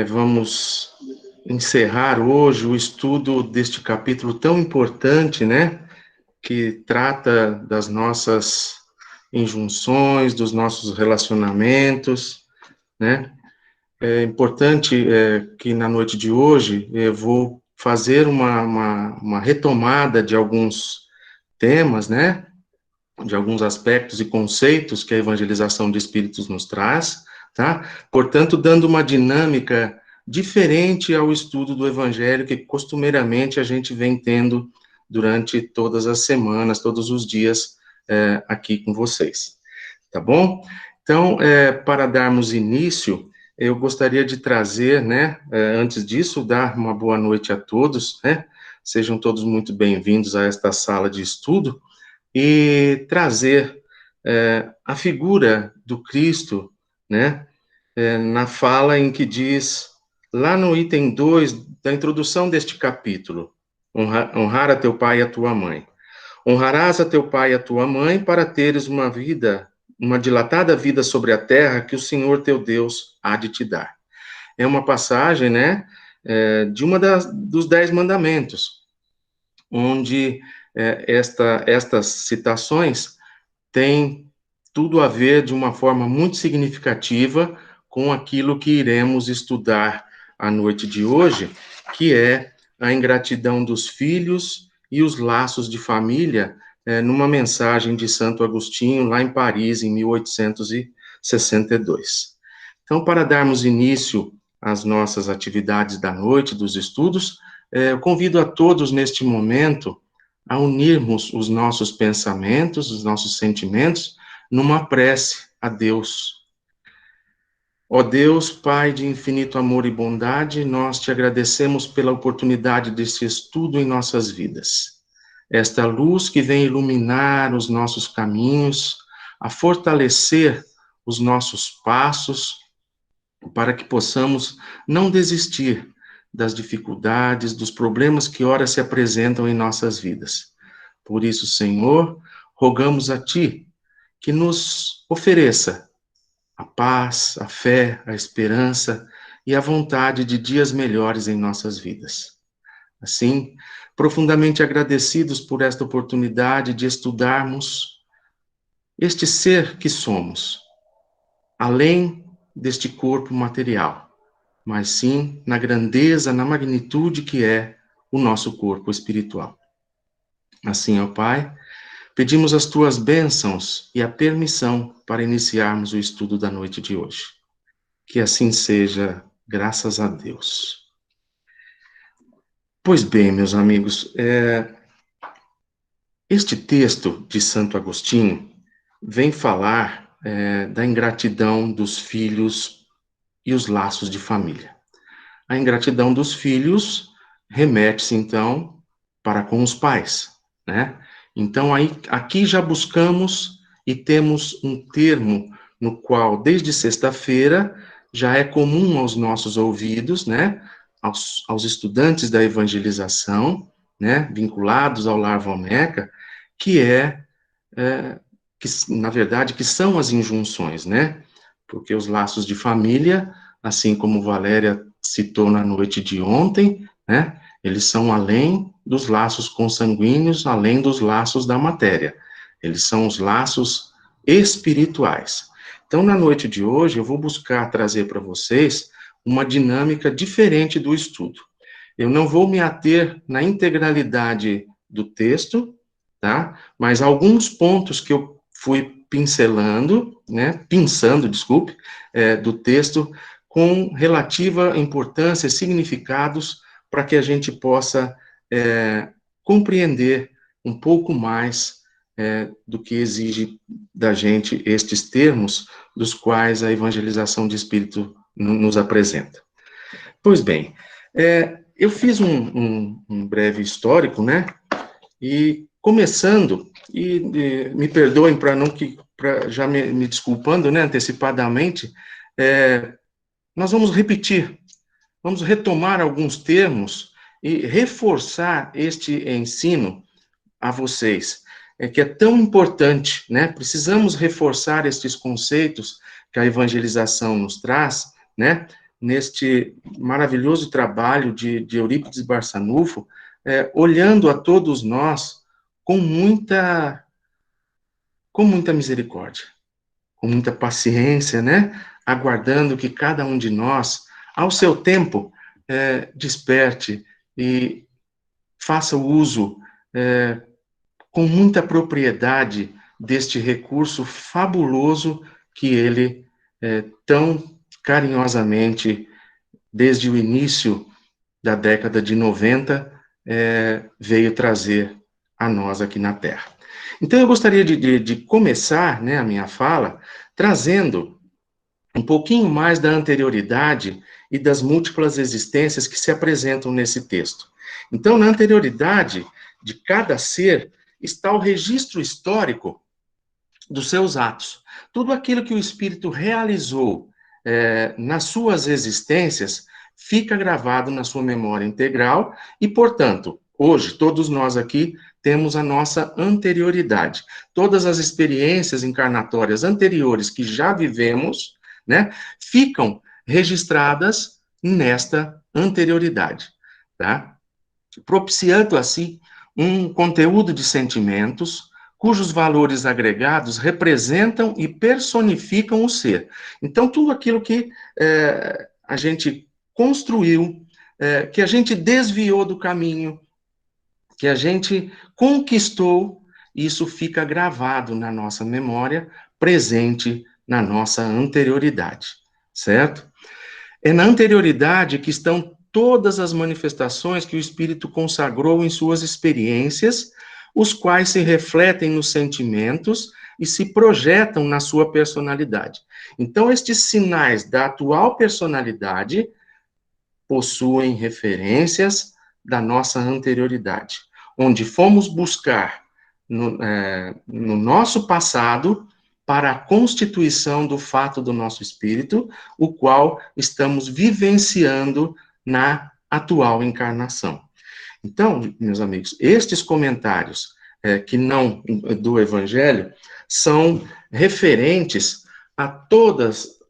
Vamos encerrar hoje o estudo deste capítulo tão importante, né? Que trata das nossas injunções, dos nossos relacionamentos, né? É importante que na noite de hoje eu vou fazer uma retomada de alguns temas, né? De alguns aspectos e conceitos que a evangelização de espíritos nos traz, tá? Portanto, dando uma dinâmica diferente ao estudo do evangelho que costumeiramente a gente vem tendo durante todas as semanas, todos os dias aqui com vocês, tá bom? Então, para darmos início, eu gostaria de trazer, né, antes disso, dar uma boa noite a todos, né? Sejam todos muito bem-vindos a esta sala de estudo, e trazer a figura do Cristo, né, na fala em que diz, lá no item 2 da introdução deste capítulo, honrar a teu pai e a tua mãe. Honrarás a teu pai e a tua mãe para teres uma vida, uma dilatada vida sobre a terra que o Senhor teu Deus há de te dar. É uma passagem, né, de dos 10 mandamentos, onde estas citações têm tudo a ver de uma forma muito significativa com aquilo que iremos estudar à noite de hoje, que é a ingratidão dos filhos e os laços de família, numa mensagem de Santo Agostinho, lá em Paris, em 1862. Então, para darmos início às nossas atividades da noite, dos estudos, eu convido a todos neste momento a unirmos os nossos pensamentos, os nossos sentimentos, numa prece a Deus. Ó Deus, Pai de infinito amor e bondade, nós te agradecemos pela oportunidade desse estudo em nossas vidas. Esta luz que vem iluminar os nossos caminhos, a fortalecer os nossos passos, para que possamos não desistir das dificuldades, dos problemas que ora se apresentam em nossas vidas. Por isso, Senhor, rogamos a Ti que nos ofereça a paz, a fé, a esperança e a vontade de dias melhores em nossas vidas. Assim, profundamente agradecidos por esta oportunidade de estudarmos este ser que somos, além deste corpo material, mas sim na grandeza, na magnitude que é o nosso corpo espiritual. Assim, ó Pai, pedimos as tuas bênçãos e a permissão para iniciarmos o estudo da noite de hoje. Que assim seja, graças a Deus. Pois bem, meus amigos, este texto de Santo Agostinho vem falar da ingratidão dos filhos e os laços de família. A ingratidão dos filhos remete-se, então, para com os pais, né? Então, aqui já buscamos e temos um termo no qual, desde sexta-feira, já é comum aos nossos ouvidos, né? Aos estudantes da evangelização, né? Vinculados ao Lar Valmeca, que que, na verdade, que são as injunções, né? Porque os laços de família, assim como Valéria citou na noite de ontem, né? Eles são além dos laços consanguíneos, além dos laços da matéria. Eles são os laços espirituais. Então, na noite de hoje, eu vou buscar trazer para vocês uma dinâmica diferente do estudo. Eu não vou me ater na integralidade do texto, tá? Mas alguns pontos que eu fui pincelando, né? Pensando, desculpe, do texto, com relativa importância e significados para que a gente possa compreender um pouco mais do que exige da gente estes termos dos quais a evangelização de espírito nos apresenta. Pois bem, eu fiz um breve histórico, né? E começando, me perdoem para não que já me desculpando, né, antecipadamente, nós vamos repetir. Vamos retomar alguns termos e reforçar este ensino a vocês, que é tão importante, né? Precisamos reforçar estes conceitos que a evangelização nos traz, né? neste maravilhoso trabalho de Eurípides Barçanufo, olhando a todos nós com muita misericórdia, com muita paciência, né? Aguardando que cada um de nós, ao seu tempo, desperte e faça o uso com muita propriedade deste recurso fabuloso que ele tão carinhosamente, desde o início da década de 90, veio trazer a nós aqui na Terra. Então, eu gostaria de começar, né, a minha fala trazendo um pouquinho mais da anterioridade e das múltiplas existências que se apresentam nesse texto. Então, na anterioridade de cada ser está o registro histórico dos seus atos. Tudo aquilo que o espírito realizou nas suas existências fica gravado na sua memória integral e, portanto, hoje, todos nós aqui temos a nossa anterioridade. Todas as experiências encarnatórias anteriores que já vivemos, né, ficam registradas nesta anterioridade, tá? Propiciando, assim, um conteúdo de sentimentos cujos valores agregados representam e personificam o ser. Então, tudo aquilo que a gente construiu, que a gente desviou do caminho, que a gente conquistou, isso fica gravado na nossa memória, presente na nossa anterioridade, certo? É na anterioridade que estão todas as manifestações que o espírito consagrou em suas experiências, os quais se refletem nos sentimentos e se projetam na sua personalidade. Então, estes sinais da atual personalidade possuem referências da nossa anterioridade, onde fomos buscar no nosso passado para a constituição do fato do nosso espírito, o qual estamos vivenciando na atual encarnação. Então, meus amigos, estes comentários que não do Evangelho são referentes a todas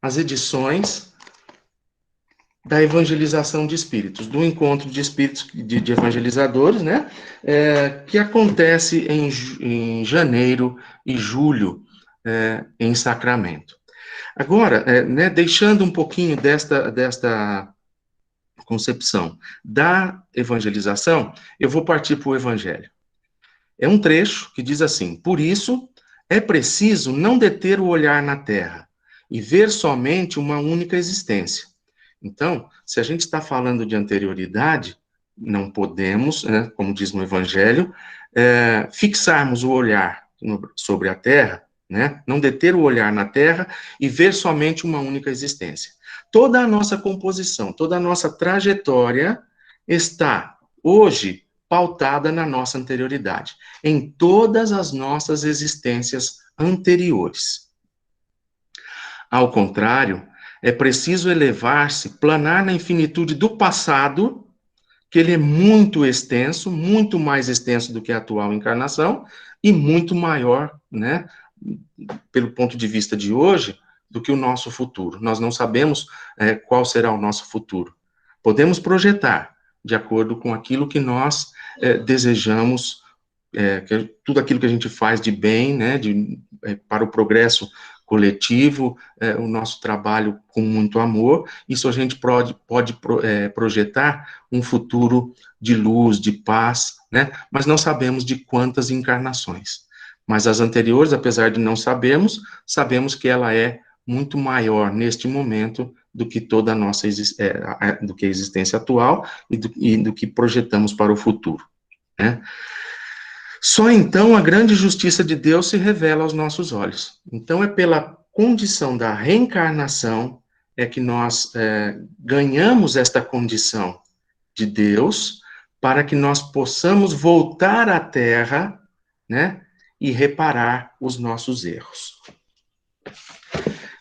as edições da evangelização de espíritos, do encontro de espíritos, de evangelizadores, né, que acontece em janeiro e julho, em Sacramento. Agora, né, deixando um pouquinho desta concepção da evangelização, eu vou partir para o Evangelho. É um trecho que diz assim: por isso, é preciso não deter o olhar na terra e ver somente uma única existência. Então, se a gente está falando de anterioridade, não podemos, né, como diz no Evangelho, fixarmos o olhar sobre a terra, né, não deter o olhar na terra e ver somente uma única existência. Toda a nossa composição, toda a nossa trajetória está, hoje, pautada na nossa anterioridade, em todas as nossas existências anteriores. Ao contrário, é preciso elevar-se, planar na infinitude do passado, que ele é muito extenso, muito mais extenso do que a atual encarnação, e muito maior, né, pelo ponto de vista de hoje, do que o nosso futuro. Nós não sabemos qual será o nosso futuro. Podemos projetar, de acordo com aquilo que nós desejamos, tudo aquilo que a gente faz de bem, né, para o progresso coletivo, o nosso trabalho com muito amor, isso a gente pode projetar um futuro de luz, de paz, né, mas não sabemos de quantas encarnações. Mas as anteriores, apesar de não sabermos, sabemos que ela é muito maior neste momento do que toda a nossa do que a existência atual e do que projetamos para o futuro, né? Só então a grande justiça de Deus se revela aos nossos olhos. Então é pela condição da reencarnação que nós ganhamos esta condição de Deus para que nós possamos voltar à Terra, né, e reparar os nossos erros.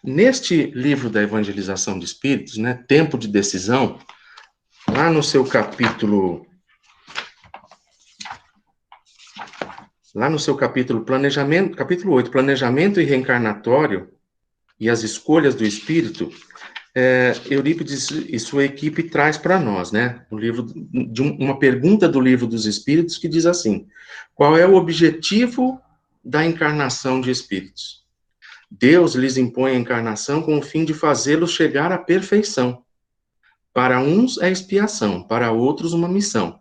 Neste livro da Evangelização de Espíritos, né, Tempo de Decisão, lá no seu capítulo lá no seu capítulo Planejamento, capítulo 8, Planejamento e Reencarnatório e as Escolhas do Espírito, Eurípides e sua equipe traz para nós, né, um livro uma pergunta do Livro dos Espíritos que diz assim: qual é o objetivo da encarnação de espíritos? Deus lhes impõe a encarnação com o fim de fazê-los chegar à perfeição. Para uns é expiação, para outros uma missão.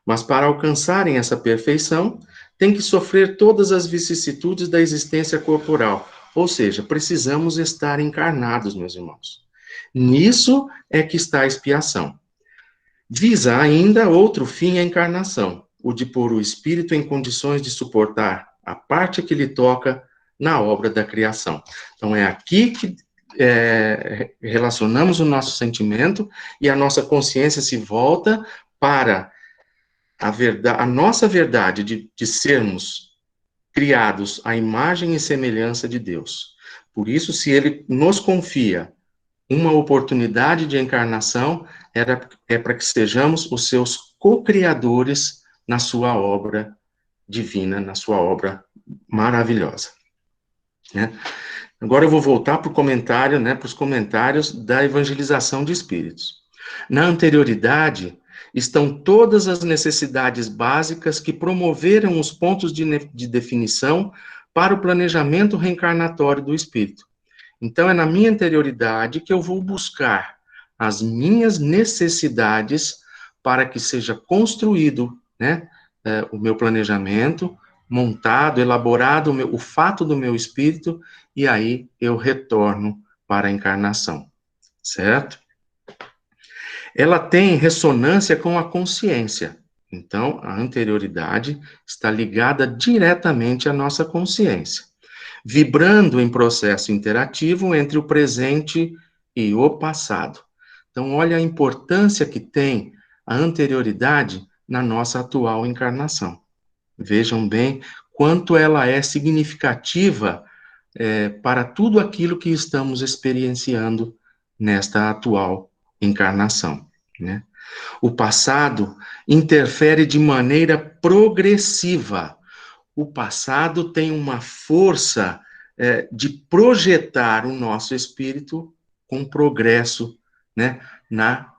Mas para alcançarem essa perfeição, tem que sofrer todas as vicissitudes da existência corporal. Ou seja, precisamos estar encarnados, meus irmãos. Nisso é que está a expiação. Visa ainda outro fim a encarnação, o de pôr o espírito em condições de suportar a parte que lhe toca na obra da criação. Então é aqui que relacionamos o nosso sentimento e a nossa consciência se volta para a nossa verdade de sermos criados à imagem e semelhança de Deus. Por isso, se ele nos confia uma oportunidade de encarnação, é para que sejamos os seus co-criadores na sua obra divina, na sua obra maravilhosa. Né? Agora eu vou voltar para o comentário, né, para os comentários da evangelização de espíritos. Na anterioridade, estão todas as necessidades básicas que promoveram os pontos de definição para o planejamento reencarnatório do espírito. Então, é na minha anterioridade que eu vou buscar as minhas necessidades para que seja construído, né, o meu planejamento, montado, elaborado o fato do meu espírito, e aí eu retorno para a encarnação, certo? Ela tem ressonância com a consciência. Então, a anterioridade está ligada diretamente à nossa consciência, vibrando em processo interativo entre o presente e o passado. Então, olha a importância que tem a anterioridade na nossa atual encarnação. Vejam bem quanto ela é significativa para tudo aquilo que estamos experienciando nesta atual encarnação, né? O passado interfere de maneira progressiva. O passado tem uma força de projetar o nosso espírito com progresso, né, na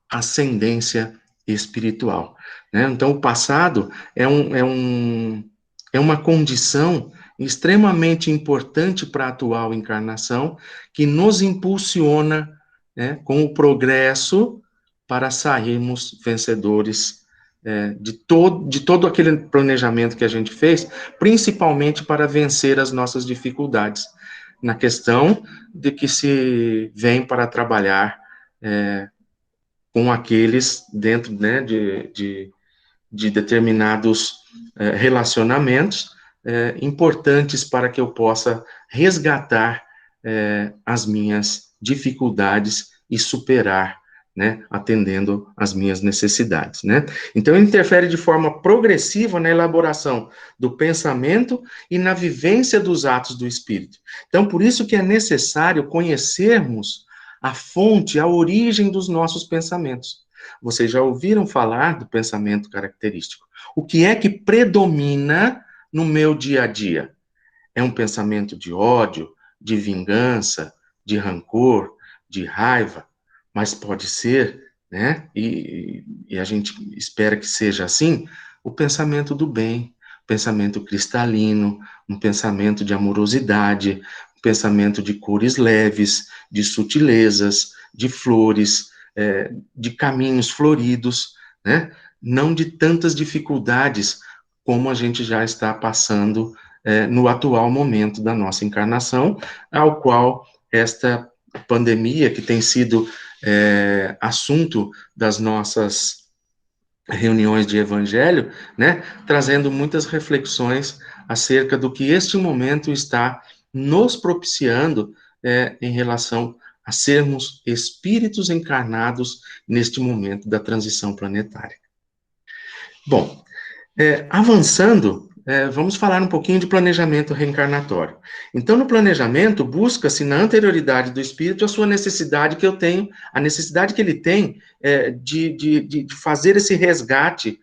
ascendência espiritual, né? Então, o passado é uma condição extremamente importante para a atual encarnação, que nos impulsiona, né, com o progresso para sairmos vencedores de todo aquele planejamento que a gente fez, principalmente para vencer as nossas dificuldades, na questão de que se vem para trabalhar com aqueles dentro, né, de determinados relacionamentos importantes para que eu possa resgatar as minhas dificuldades e superar, né, atendendo às minhas necessidades, né? Então, ele interfere de forma progressiva na elaboração do pensamento e na vivência dos atos do espírito. Então, por isso que é necessário conhecermos a fonte, a origem dos nossos pensamentos. Vocês já ouviram falar do pensamento característico. O que é que predomina no meu dia a dia? É um pensamento de ódio, de vingança, de rancor, de raiva, mas pode ser, né, e a gente espera que seja assim, o pensamento do bem, pensamento cristalino, um pensamento de amorosidade, um pensamento de cores leves, de sutilezas, de flores, de caminhos floridos, né, não de tantas dificuldades como a gente já está passando no atual momento da nossa encarnação, ao qual esta pandemia, que tem sido assunto das nossas reuniões de evangelho, né, trazendo muitas reflexões acerca do que este momento está nos propiciando em relação a sermos espíritos encarnados neste momento da transição planetária. Bom, avançando, vamos falar um pouquinho de planejamento reencarnatório. Então, no planejamento, busca-se na anterioridade do espírito a sua necessidade que eu tenho, a necessidade que ele tem de fazer esse resgate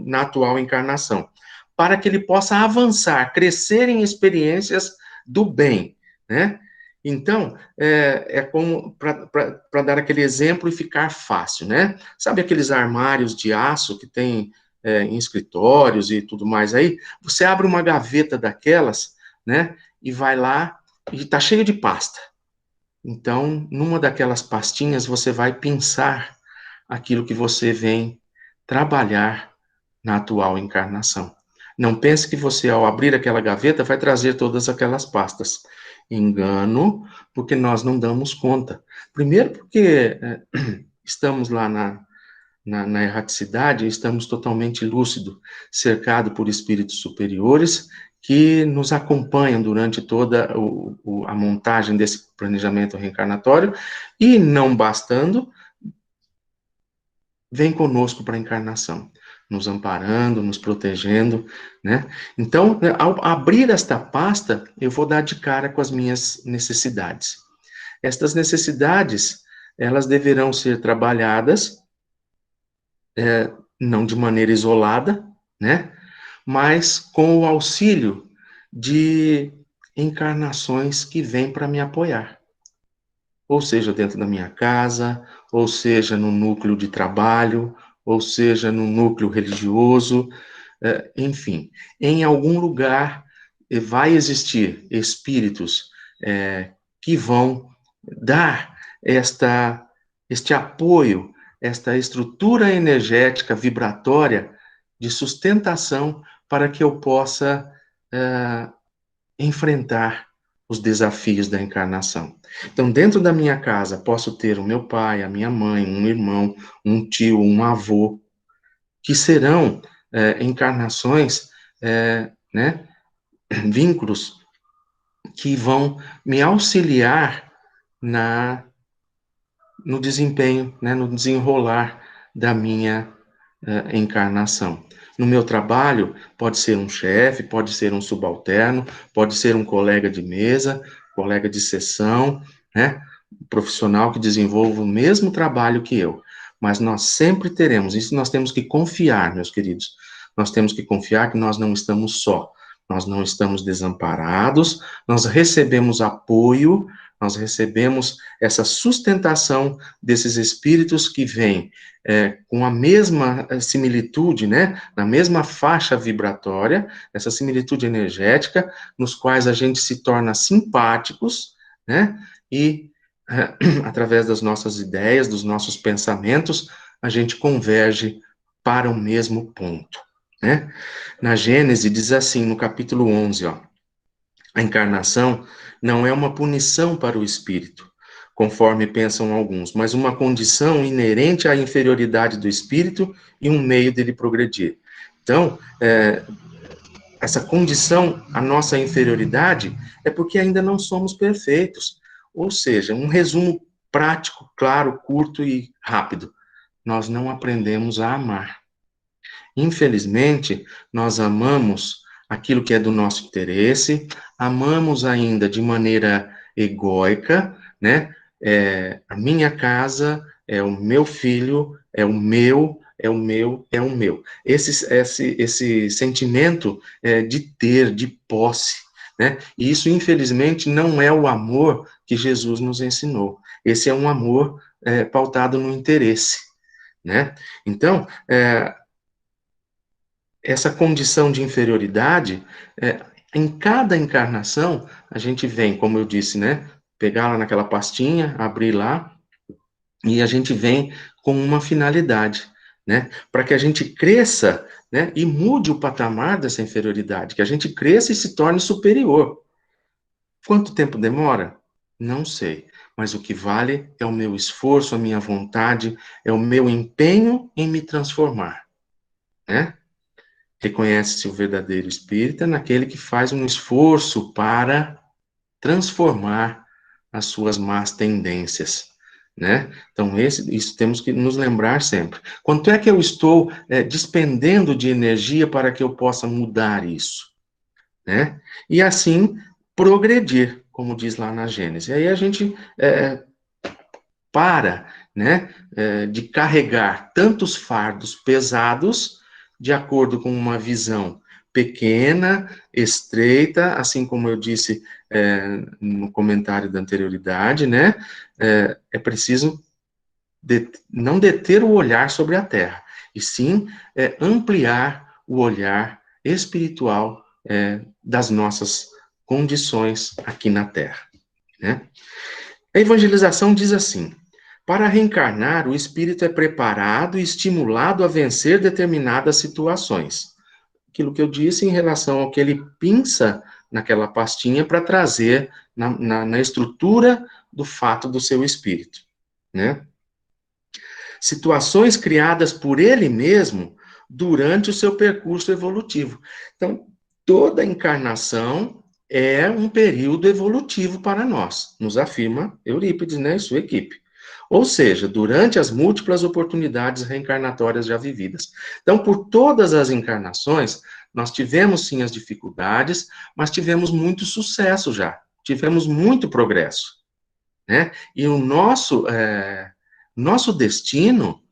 na atual encarnação, para que ele possa avançar, crescer em experiências do bem, né? Então, é como para dar aquele exemplo e ficar fácil, né? Sabe aqueles armários de aço que tem em escritórios e tudo mais aí? Você abre uma gaveta daquelas, né? E vai lá e está cheio de pasta. Então, numa daquelas pastinhas, você vai pensar aquilo que você vem trabalhar na atual encarnação. Não pense que você, ao abrir aquela gaveta, vai trazer todas aquelas pastas. Engano, porque nós não damos conta. Primeiro, porque estamos lá na erraticidade, estamos totalmente lúcidos, cercados por espíritos superiores que nos acompanham durante toda a montagem desse planejamento reencarnatório, e não bastando, vem conosco para a encarnação, nos amparando, nos protegendo, né? Então, ao abrir esta pasta, eu vou dar de cara com as minhas necessidades. Estas necessidades, elas deverão ser trabalhadas, não de maneira isolada, né? Mas com o auxílio de encarnações que vêm para me apoiar. Ou seja, dentro da minha casa, ou seja, no núcleo de trabalho, ou seja, no núcleo religioso, enfim, em algum lugar vai existir espíritos que vão dar este apoio, esta estrutura energética vibratória de sustentação para que eu possa enfrentar os desafios da encarnação. Então, dentro da minha casa, posso ter o meu pai, a minha mãe, um irmão, um tio, um avô, que serão encarnações, né, vínculos que vão me auxiliar no desempenho, né, no desenrolar da minha encarnação. No meu trabalho, pode ser um chefe, pode ser um subalterno, pode ser um colega de mesa, colega de sessão, né, profissional que desenvolva o mesmo trabalho que eu. Mas nós sempre teremos, isso nós temos que confiar, meus queridos. Nós temos que confiar que nós não estamos só, nós não estamos desamparados, nós recebemos apoio, nós recebemos essa sustentação desses espíritos que vêm com a mesma similitude, né, na mesma faixa vibratória, essa similitude energética, nos quais a gente se torna simpáticos, né, e através das nossas ideias, dos nossos pensamentos, a gente converge para o mesmo ponto, né? Na Gênesis diz assim, no capítulo 11, ó, a encarnação não é uma punição para o espírito, conforme pensam alguns, mas uma condição inerente à inferioridade do espírito e um meio dele progredir. Então, essa condição, a nossa inferioridade, é porque ainda não somos perfeitos. Ou seja, um resumo prático, claro, curto e rápido. Nós não aprendemos a amar. Infelizmente, nós amamos aquilo que é do nosso interesse, amamos ainda de maneira egóica, né? A minha casa, é o meu filho, é o meu, é o meu, é o meu. Esse sentimento de ter, de posse, né? E isso, infelizmente, não é o amor que Jesus nos ensinou. Esse é um amor pautado no interesse, né? Então, essa condição de inferioridade, em cada encarnação, a gente vem, como eu disse, né? Pegar lá naquela pastinha, abrir lá, e a gente vem com uma finalidade, né? Para que a gente cresça, né? E mude o patamar dessa inferioridade, que a gente cresça e se torne superior. Quanto tempo demora? Não sei. Mas o que vale é o meu esforço, a minha vontade, é o meu empenho em me transformar, né? Reconhece-se o verdadeiro espírita naquele que faz um esforço para transformar as suas más tendências, né? Então, isso temos que nos lembrar sempre. Quanto é que eu estou despendendo de energia para que eu possa mudar isso, né? E assim, progredir, como diz lá na Gênesis. E aí a gente para, né, de carregar tantos fardos pesados de acordo com uma visão pequena, estreita, assim como eu disse no comentário da anterioridade, né? É preciso não deter o olhar sobre a Terra, e sim ampliar o olhar espiritual das nossas condições aqui na Terra, né? A evangelização diz assim: para reencarnar, o espírito é preparado e estimulado a vencer determinadas situações. Aquilo que eu disse em relação ao que ele pinça naquela pastinha para trazer na estrutura do fato do seu espírito, né? Situações criadas por ele mesmo durante o seu percurso evolutivo. Então, toda encarnação é um período evolutivo para nós, nos afirma Eurípides, né, e sua equipe. Ou seja, durante as múltiplas oportunidades reencarnatórias já vividas. Então, por todas as encarnações, nós tivemos sim as dificuldades, mas tivemos muito sucesso já, tivemos muito progresso, né? E o nosso destino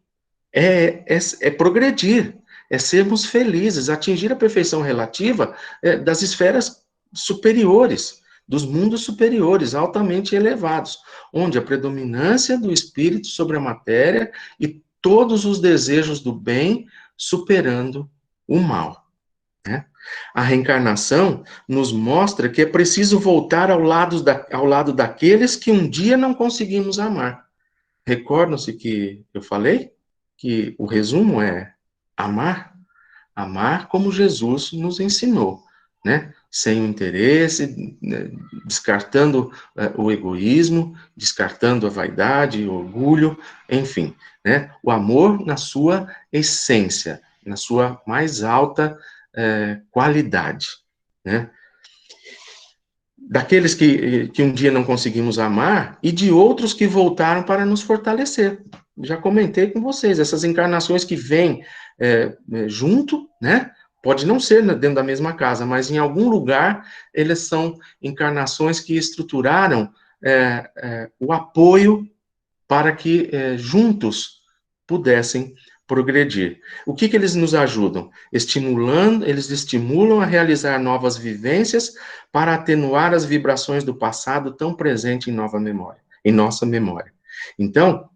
é progredir, é sermos felizes, atingir a perfeição relativa das esferas superiores, dos mundos superiores, altamente elevados, onde a predominância do espírito sobre a matéria e todos os desejos do bem superando o mal, né? A reencarnação nos mostra que é preciso voltar ao lado daqueles que um dia não conseguimos amar. Recordam-se que eu falei que o resumo é amar, amar como Jesus nos ensinou, né? Sem o interesse, né? Descartando o egoísmo, descartando a vaidade, o orgulho, enfim, né? O amor na sua essência, na sua mais alta qualidade, né? Daqueles que um dia não conseguimos amar e de outros que voltaram para nos fortalecer. Já comentei com vocês, essas encarnações que vêm junto, né? Pode não ser dentro da mesma casa, mas em algum lugar eles são encarnações que estruturaram o apoio para que juntos pudessem progredir. O que eles nos ajudam? Eles estimulam a realizar novas vivências para atenuar as vibrações do passado tão presente em nossa memória. Então,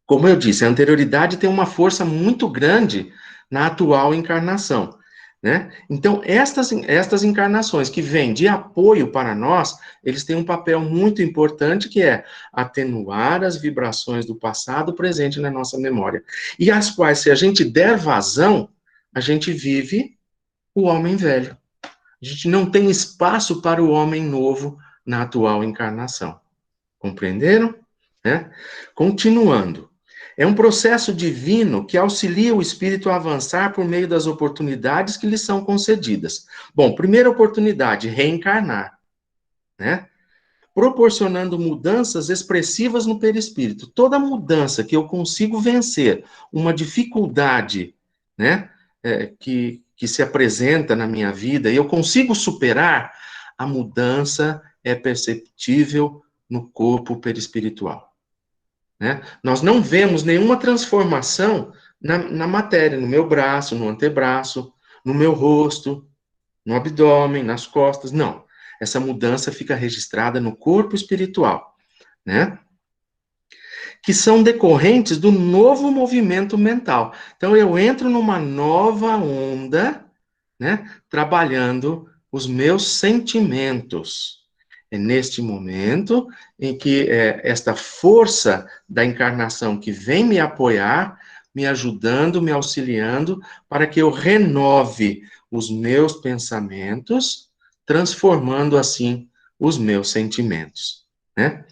como eu disse, a anterioridade tem uma força muito grande na atual encarnação, né? Então, estas encarnações que vêm de apoio para nós, eles têm um papel muito importante, que é atenuar as vibrações do passado presente na nossa memória, e as quais, se a gente der vazão, a gente vive o homem velho. A gente não tem espaço para o homem novo na atual encarnação. Compreenderam? Né? Continuando. É um processo divino que auxilia o espírito a avançar por meio das oportunidades que lhe são concedidas. Bom, primeira oportunidade, reencarnar, né? Proporcionando mudanças expressivas no perispírito. Toda mudança que eu consigo vencer, uma dificuldade, né, que se apresenta na minha vida, e eu consigo superar, a mudança é perceptível no corpo perispiritual. Né? Nós não vemos nenhuma transformação na matéria, no meu braço, no antebraço, no meu rosto, no abdômen, nas costas, não. Essa mudança fica registrada no corpo espiritual, né? Que são decorrentes do novo movimento mental. Então, eu entro numa nova onda, né? Trabalhando os meus sentimentos. É neste momento em que esta força da encarnação que vem me apoiar, me ajudando, me auxiliando, para que eu renove os meus pensamentos, transformando assim os meus sentimentos, né?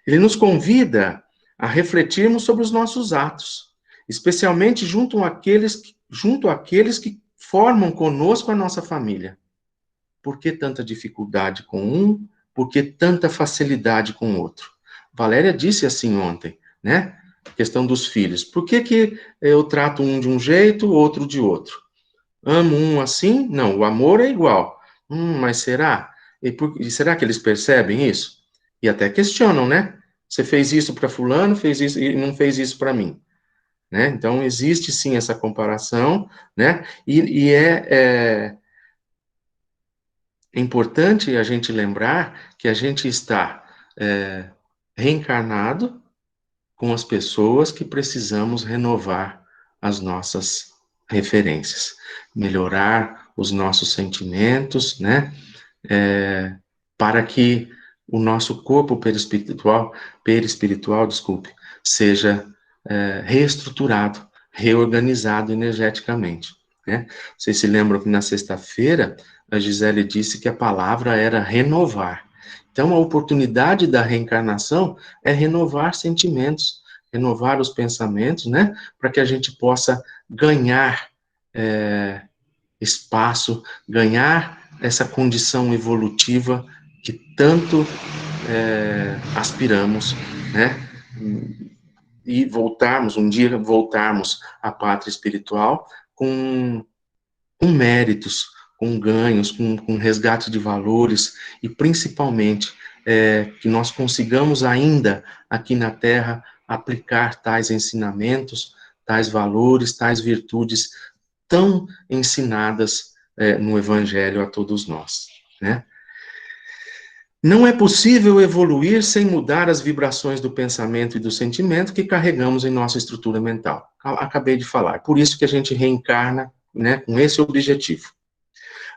Ele nos convida a refletirmos sobre os nossos atos, especialmente junto àqueles que formam conosco a nossa família. Por que tanta dificuldade com um? Por que tanta facilidade com o outro? Valéria disse assim ontem, né? A questão dos filhos. Por que eu trato um de um jeito, outro de outro? Amo um assim? Não, o amor é igual. Mas será? E será que eles percebem isso? E até questionam, né? Você fez isso para fulano, fez isso e não fez isso para mim, né? Então existe sim essa comparação, né? E é importante a gente lembrar que a gente está reencarnado com as pessoas que precisamos renovar as nossas referências, melhorar os nossos sentimentos, né? Para que o nosso corpo perispiritual, desculpe, seja reestruturado, reorganizado energeticamente, né? Vocês se lembram que na sexta-feira a Gisele disse que a palavra era renovar. Então, a oportunidade da reencarnação é renovar sentimentos, renovar os pensamentos, né? Para que a gente possa ganhar espaço, ganhar essa condição evolutiva que tanto aspiramos, né? E um dia voltarmos à pátria espiritual com méritos, com ganhos, com resgate de valores e principalmente que nós consigamos ainda aqui na Terra aplicar tais ensinamentos, tais valores, tais virtudes tão ensinadas no Evangelho a todos nós, né? Não é possível evoluir sem mudar as vibrações do pensamento e do sentimento que carregamos em nossa estrutura mental. Acabei de falar. Por isso que a gente reencarna, né, com esse objetivo.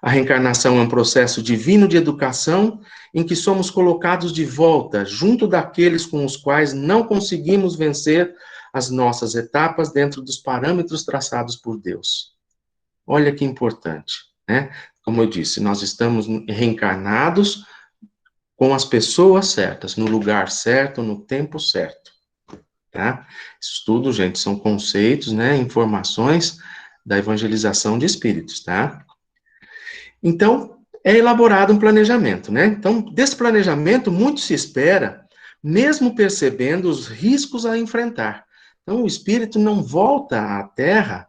A reencarnação é um processo divino de educação em que somos colocados de volta junto daqueles com os quais não conseguimos vencer as nossas etapas dentro dos parâmetros traçados por Deus. Olha que importante, né? Como eu disse, nós estamos reencarnados com as pessoas certas, no lugar certo, no tempo certo, tá? Isso tudo, gente, são conceitos, né, informações da evangelização de espíritos, tá? Então, é elaborado um planejamento, né? Então, desse planejamento, muito se espera, mesmo percebendo os riscos a enfrentar. Então, o espírito não volta à Terra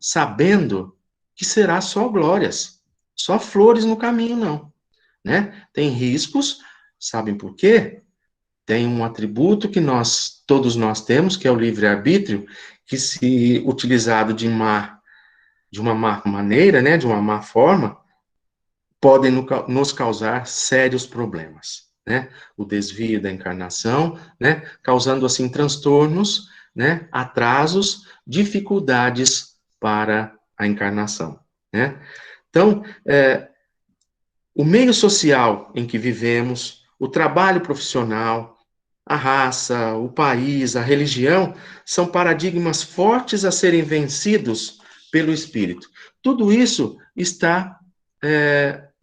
sabendo que será só glórias, só flores no caminho, não, né? Tem riscos, sabem por quê? Tem um atributo que todos nós temos, que é o livre-arbítrio, que se utilizado de uma má maneira, né, de uma má forma, podem nos causar sérios problemas, né? O desvio da encarnação, né, causando assim transtornos, né, atrasos, dificuldades para a encarnação, né? Então, o meio social em que vivemos, o trabalho profissional, a raça, o país, a religião, são paradigmas fortes a serem vencidos pelo espírito. Tudo isso está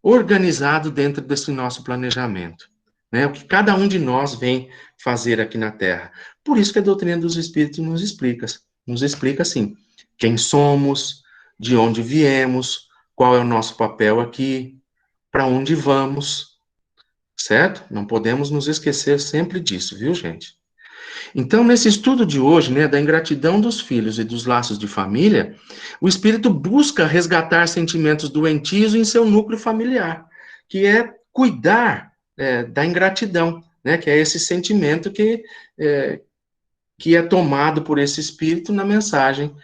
organizado dentro desse nosso planejamento, né? O que cada um de nós vem fazer aqui na Terra. Por isso que a doutrina dos espíritos nos explica assim, quem somos, de onde viemos, qual é o nosso papel aqui, para onde vamos, certo? Não podemos nos esquecer sempre disso, viu, gente? Então, nesse estudo de hoje, né, da ingratidão dos filhos e dos laços de família, o espírito busca resgatar sentimentos doentios em seu núcleo familiar, que é cuidar da ingratidão, né, que é esse sentimento que é tomado por esse espírito na mensagem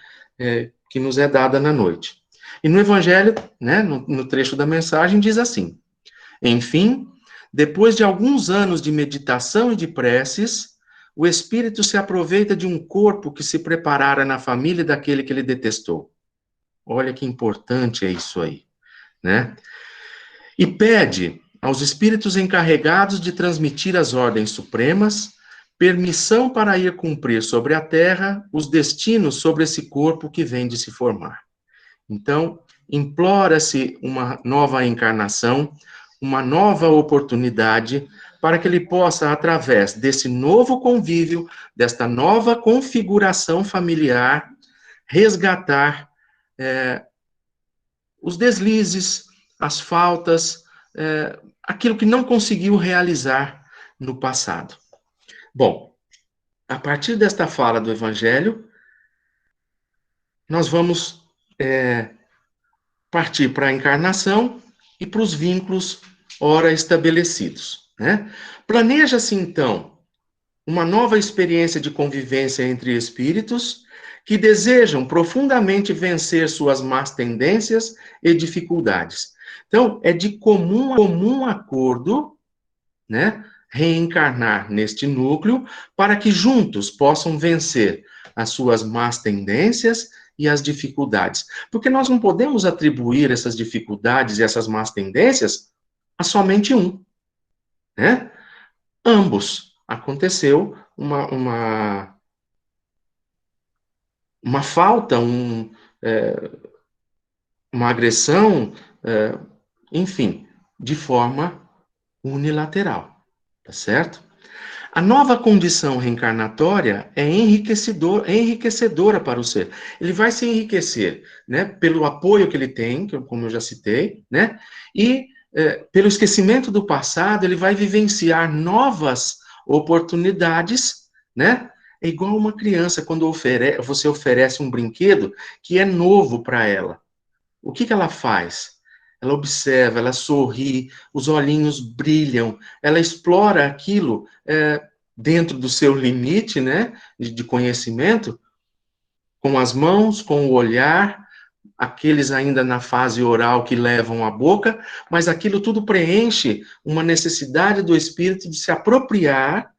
que nos é dada na noite. E no Evangelho, né, no trecho da mensagem, diz assim: enfim, depois de alguns anos de meditação e de preces, o espírito se aproveita de um corpo que se preparara na família daquele que ele detestou. Olha que importante é isso aí, né? E pede aos espíritos encarregados de transmitir as ordens supremas permissão para ir cumprir sobre a terra os destinos sobre esse corpo que vem de se formar. Então, implora-se uma nova encarnação, uma nova oportunidade para que ele possa, através desse novo convívio, desta nova configuração familiar, resgatar os deslizes, as faltas, aquilo que não conseguiu realizar no passado. Bom, a partir desta fala do Evangelho, nós vamos partir para a encarnação e para os vínculos ora estabelecidos, né? Planeja-se, então, uma nova experiência de convivência entre espíritos que desejam profundamente vencer suas más tendências e dificuldades. Então, é de comum acordo, né, reencarnar neste núcleo para que juntos possam vencer as suas más tendências e as dificuldades. Porque nós não podemos atribuir essas dificuldades e essas más tendências a somente um, né? Ambos. Aconteceu uma falta, uma agressão, enfim, de forma unilateral, tá certo? A nova condição reencarnatória é enriquecedora para o ser. Ele vai se enriquecer, né, pelo apoio que ele tem, como eu já citei, né, e pelo esquecimento do passado, ele vai vivenciar novas oportunidades, né? É igual uma criança quando você oferece um brinquedo que é novo para ela. O que ela faz? Ela observa, ela sorri, os olhinhos brilham, ela explora aquilo dentro do seu limite, né, de conhecimento, com as mãos, com o olhar, aqueles ainda na fase oral que levam à boca, mas aquilo tudo preenche uma necessidade do espírito de se apropriar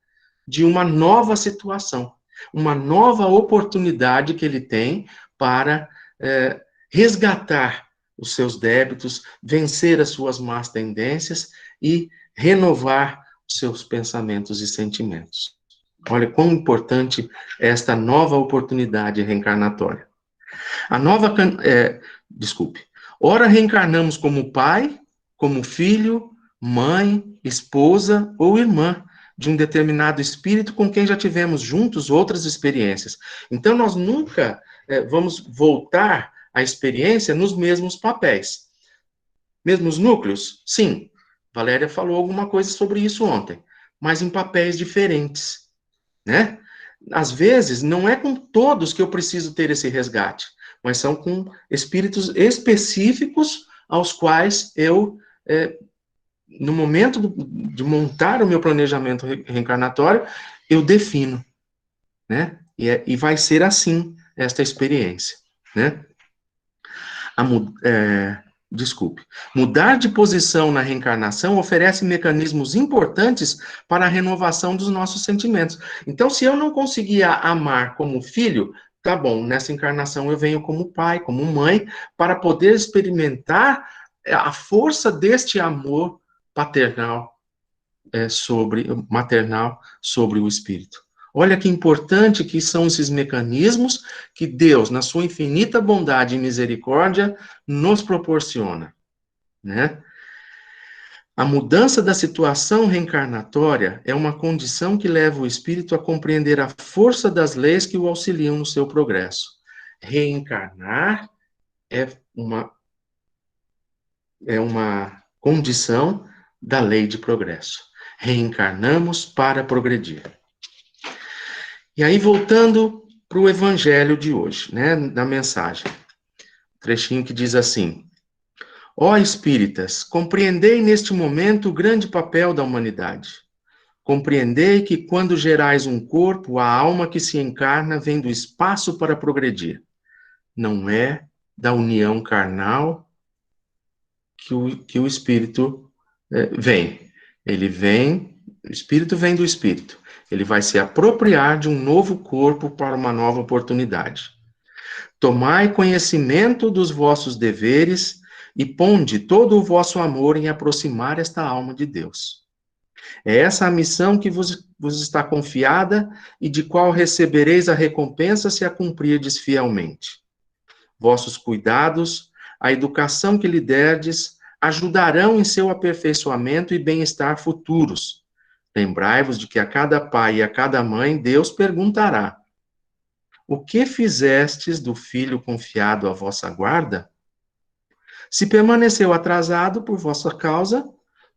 de uma nova situação, uma nova oportunidade que ele tem para resgatar os seus débitos, vencer as suas más tendências e renovar os seus pensamentos e sentimentos. Olha quão importante é esta nova oportunidade reencarnatória. Desculpe. Ora reencarnamos como pai, como filho, mãe, esposa ou irmã de um determinado espírito com quem já tivemos juntos outras experiências. Então, nós nunca vamos voltar à experiência nos mesmos papéis. Mesmos núcleos? Sim. Valéria falou alguma coisa sobre isso ontem, mas em papéis diferentes, né? Às vezes, não é com todos que eu preciso ter esse resgate, mas são com espíritos específicos aos quais eu, no momento de montar o meu planejamento reencarnatório, eu defino, né? E vai ser assim esta experiência, né? Desculpe. Mudar de posição na reencarnação oferece mecanismos importantes para a renovação dos nossos sentimentos. Então, se eu não conseguia amar como filho, tá bom, nessa encarnação eu venho como pai, como mãe, para poder experimentar a força deste amor paternal maternal sobre o espírito. Olha que importante que são esses mecanismos que Deus, na sua infinita bondade e misericórdia, nos proporciona, né? A mudança da situação reencarnatória é uma condição que leva o espírito a compreender a força das leis que o auxiliam no seu progresso. Reencarnar é uma condição da lei de progresso. Reencarnamos para progredir. E aí, voltando para o evangelho de hoje, né, da mensagem. Trechinho que diz assim: Ó espíritas, compreendei neste momento o grande papel da humanidade. Compreendei que quando gerais um corpo, a alma que se encarna vem do espaço para progredir. Não é da união carnal que o espírito vem. Ele vem, o espírito vem do espírito. Ele vai se apropriar de um novo corpo para uma nova oportunidade. Tomai conhecimento dos vossos deveres e ponde todo o vosso amor em aproximar esta alma de Deus. É essa a missão que vos está confiada e de qual recebereis a recompensa se a cumprirdes fielmente. Vossos cuidados, a educação que lhe derdes, ajudarão em seu aperfeiçoamento e bem-estar futuros. Lembrai-vos de que a cada pai e a cada mãe Deus perguntará: o que fizestes do filho confiado à vossa guarda? Se permaneceu atrasado por vossa causa,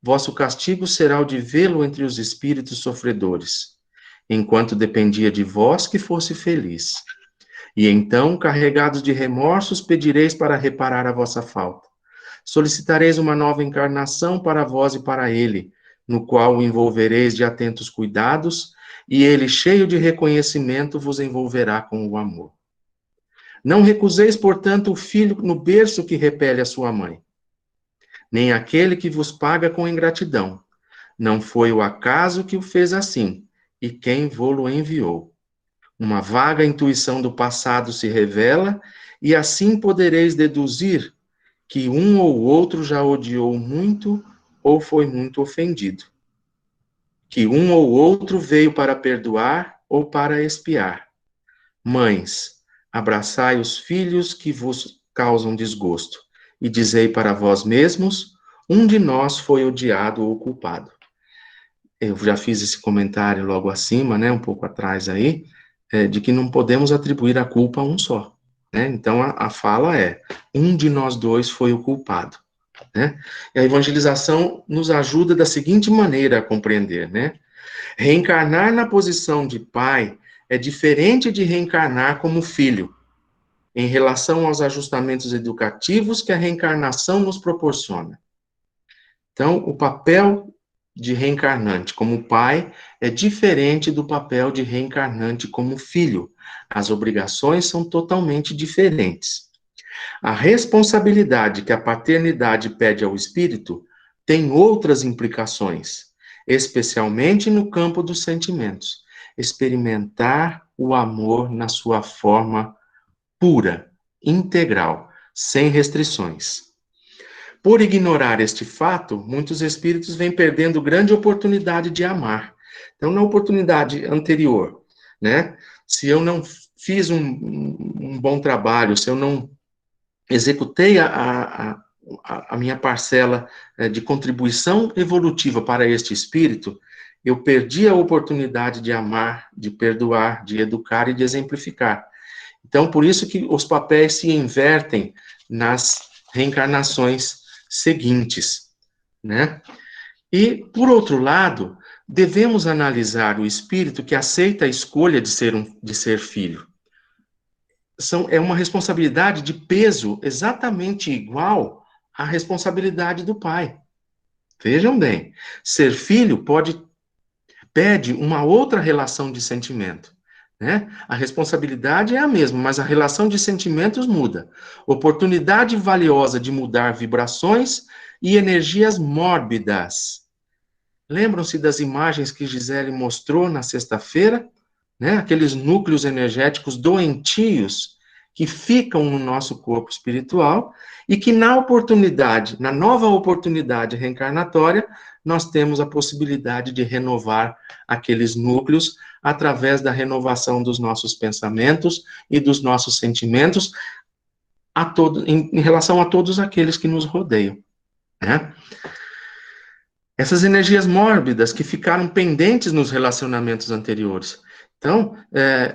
vosso castigo será o de vê-lo entre os espíritos sofredores, enquanto dependia de vós que fosse feliz. E então, carregados de remorsos, pedireis para reparar a vossa falta. Solicitareis uma nova encarnação para vós e para ele, no qual o envolvereis de atentos cuidados, e ele, cheio de reconhecimento, vos envolverá com o amor. Não recuseis, portanto, o filho no berço que repele a sua mãe. nem aquele que vos paga com ingratidão. Não foi o acaso que o fez assim, e quem vô-lo enviou. Uma vaga intuição do passado se revela, e assim podereis deduzir que um ou outro já odiou muito ou foi muito ofendido. Que um ou outro veio para perdoar ou para expiar. Mães, abraçai os filhos que vos causam desgosto, e dizei para vós mesmos: um de nós foi odiado ou culpado. Eu já fiz esse comentário logo acima, né, um pouco atrás aí, de que não podemos atribuir a culpa a um só. Né? Então, a fala é: um de nós dois foi o culpado. Né? E a evangelização nos ajuda da seguinte maneira a compreender, né? Reencarnar na posição de pai é diferente de reencarnar como filho, em relação aos ajustamentos educativos que a reencarnação nos proporciona. Então, o papel de reencarnante como pai é diferente do papel de reencarnante como filho. As obrigações são totalmente diferentes. A responsabilidade que a paternidade pede ao espírito tem outras implicações, especialmente no campo dos sentimentos. Experimentar o amor na sua forma pura, integral, sem restrições. Por ignorar este fato, muitos espíritos vêm perdendo grande oportunidade de amar. Então, na oportunidade anterior, né, se eu não fiz um bom trabalho, se eu não executei a minha parcela de contribuição evolutiva para este espírito, eu perdi a oportunidade de amar, de perdoar, de educar e de exemplificar. Então, por isso que os papéis se invertem nas reencarnações seguintes, né? E, por outro lado, devemos analisar o espírito que aceita a escolha de ser filho. É uma responsabilidade de peso exatamente igual à responsabilidade do pai. Vejam bem, ser filho pede uma outra relação de sentimento. Né? A responsabilidade é a mesma, mas a relação de sentimentos muda. Oportunidade valiosa de mudar vibrações e energias mórbidas. Lembram-se das imagens que Gisele mostrou na sexta-feira? Né? Aqueles núcleos energéticos doentios que ficam no nosso corpo espiritual e que na nova oportunidade reencarnatória, nós temos a possibilidade de renovar aqueles núcleos através da renovação dos nossos pensamentos e dos nossos sentimentos em relação a todos aqueles que nos rodeiam. Né? Essas energias mórbidas que ficaram pendentes nos relacionamentos anteriores. Então,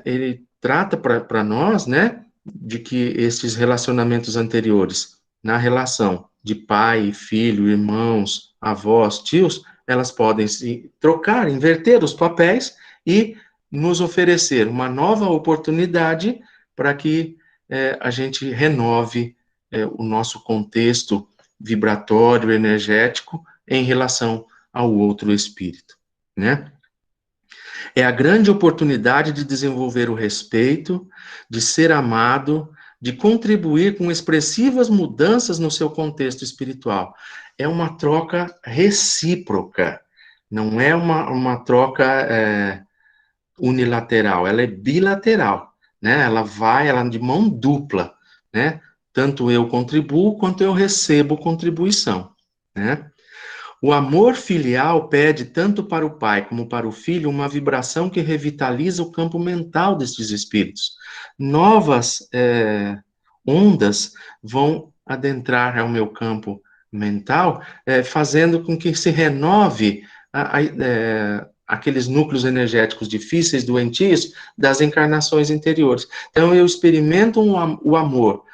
ele trata para nós, né, de que esses relacionamentos anteriores, na relação de pai, filho, irmãos, avós, tios, elas podem se trocar, inverter os papéis e nos oferecer uma nova oportunidade para que a gente renove o nosso contexto vibratório, energético, em relação ao outro espírito, né? É a grande oportunidade de desenvolver o respeito, de ser amado, de contribuir com expressivas mudanças no seu contexto espiritual. É uma troca recíproca, não é uma troca unilateral, ela é bilateral, né? Ela é de mão dupla, né? Tanto eu contribuo, quanto eu recebo contribuição, né? O amor filial pede tanto para o pai como para o filho uma vibração que revitaliza o campo mental destes espíritos. Novas ondas vão adentrar ao meu campo mental, fazendo com que se renove aqueles núcleos energéticos difíceis, doentios, das encarnações anteriores. Então, eu experimento o amor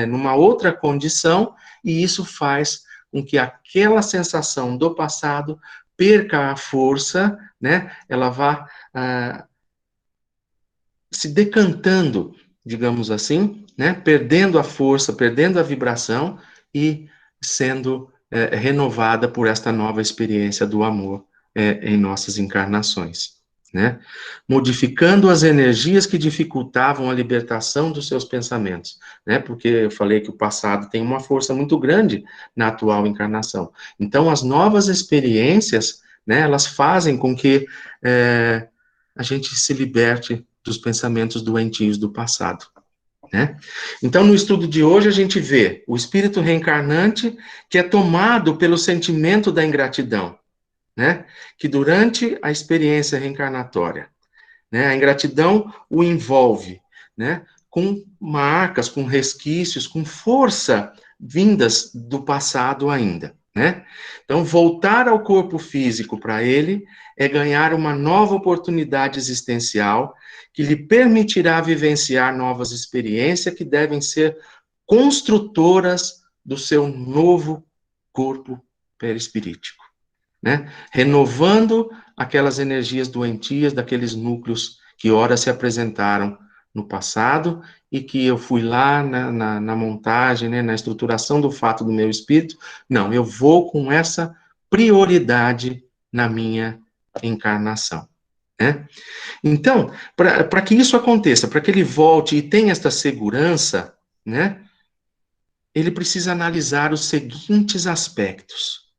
numa outra condição, e isso faz com que aquela sensação do passado perca a força, né? Ela vá se decantando, digamos assim, né? Perdendo a força, perdendo a vibração e sendo renovada por esta nova experiência do amor em nossas encarnações, né? Modificando as energias que dificultavam a libertação dos seus pensamentos, né? Porque eu falei que o passado tem uma força muito grande na atual encarnação. Então, as novas experiências, né, elas fazem com que a gente se liberte dos pensamentos doentios do passado, né? Então, no estudo de hoje, a gente vê o espírito reencarnante que é tomado pelo sentimento da ingratidão, né? Que durante a experiência reencarnatória, né, a ingratidão o envolve, né? Com marcas, com resquícios, com força vindas do passado ainda, né? Então, voltar ao corpo físico para ele é ganhar uma nova oportunidade existencial que lhe permitirá vivenciar novas experiências que devem ser construtoras do seu novo corpo perispirítico, né? Renovando aquelas energias doentias daqueles núcleos que ora se apresentaram no passado e que eu fui lá na montagem, né, na estruturação do fato do meu espírito. Não, eu vou com essa prioridade na minha encarnação, né? Então, para que isso aconteça, para que ele volte e tenha esta segurança, né, ele precisa analisar os seguintes aspectos: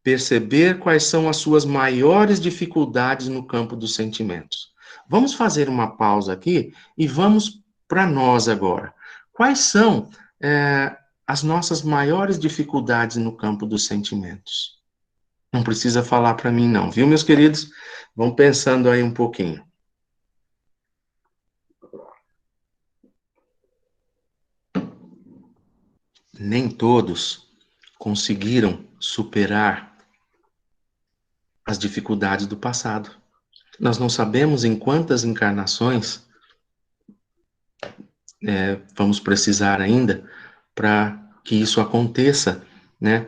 perceber quais são as suas maiores dificuldades no campo dos sentimentos. Vamos fazer uma pausa aqui e vamos para nós agora. Quais são as nossas maiores dificuldades no campo dos sentimentos? Não precisa falar para mim, não, viu, meus queridos? Vão pensando aí um pouquinho. Nem todos conseguiram superar as dificuldades do passado. Nós não sabemos em quantas encarnações vamos precisar ainda para que isso aconteça, né?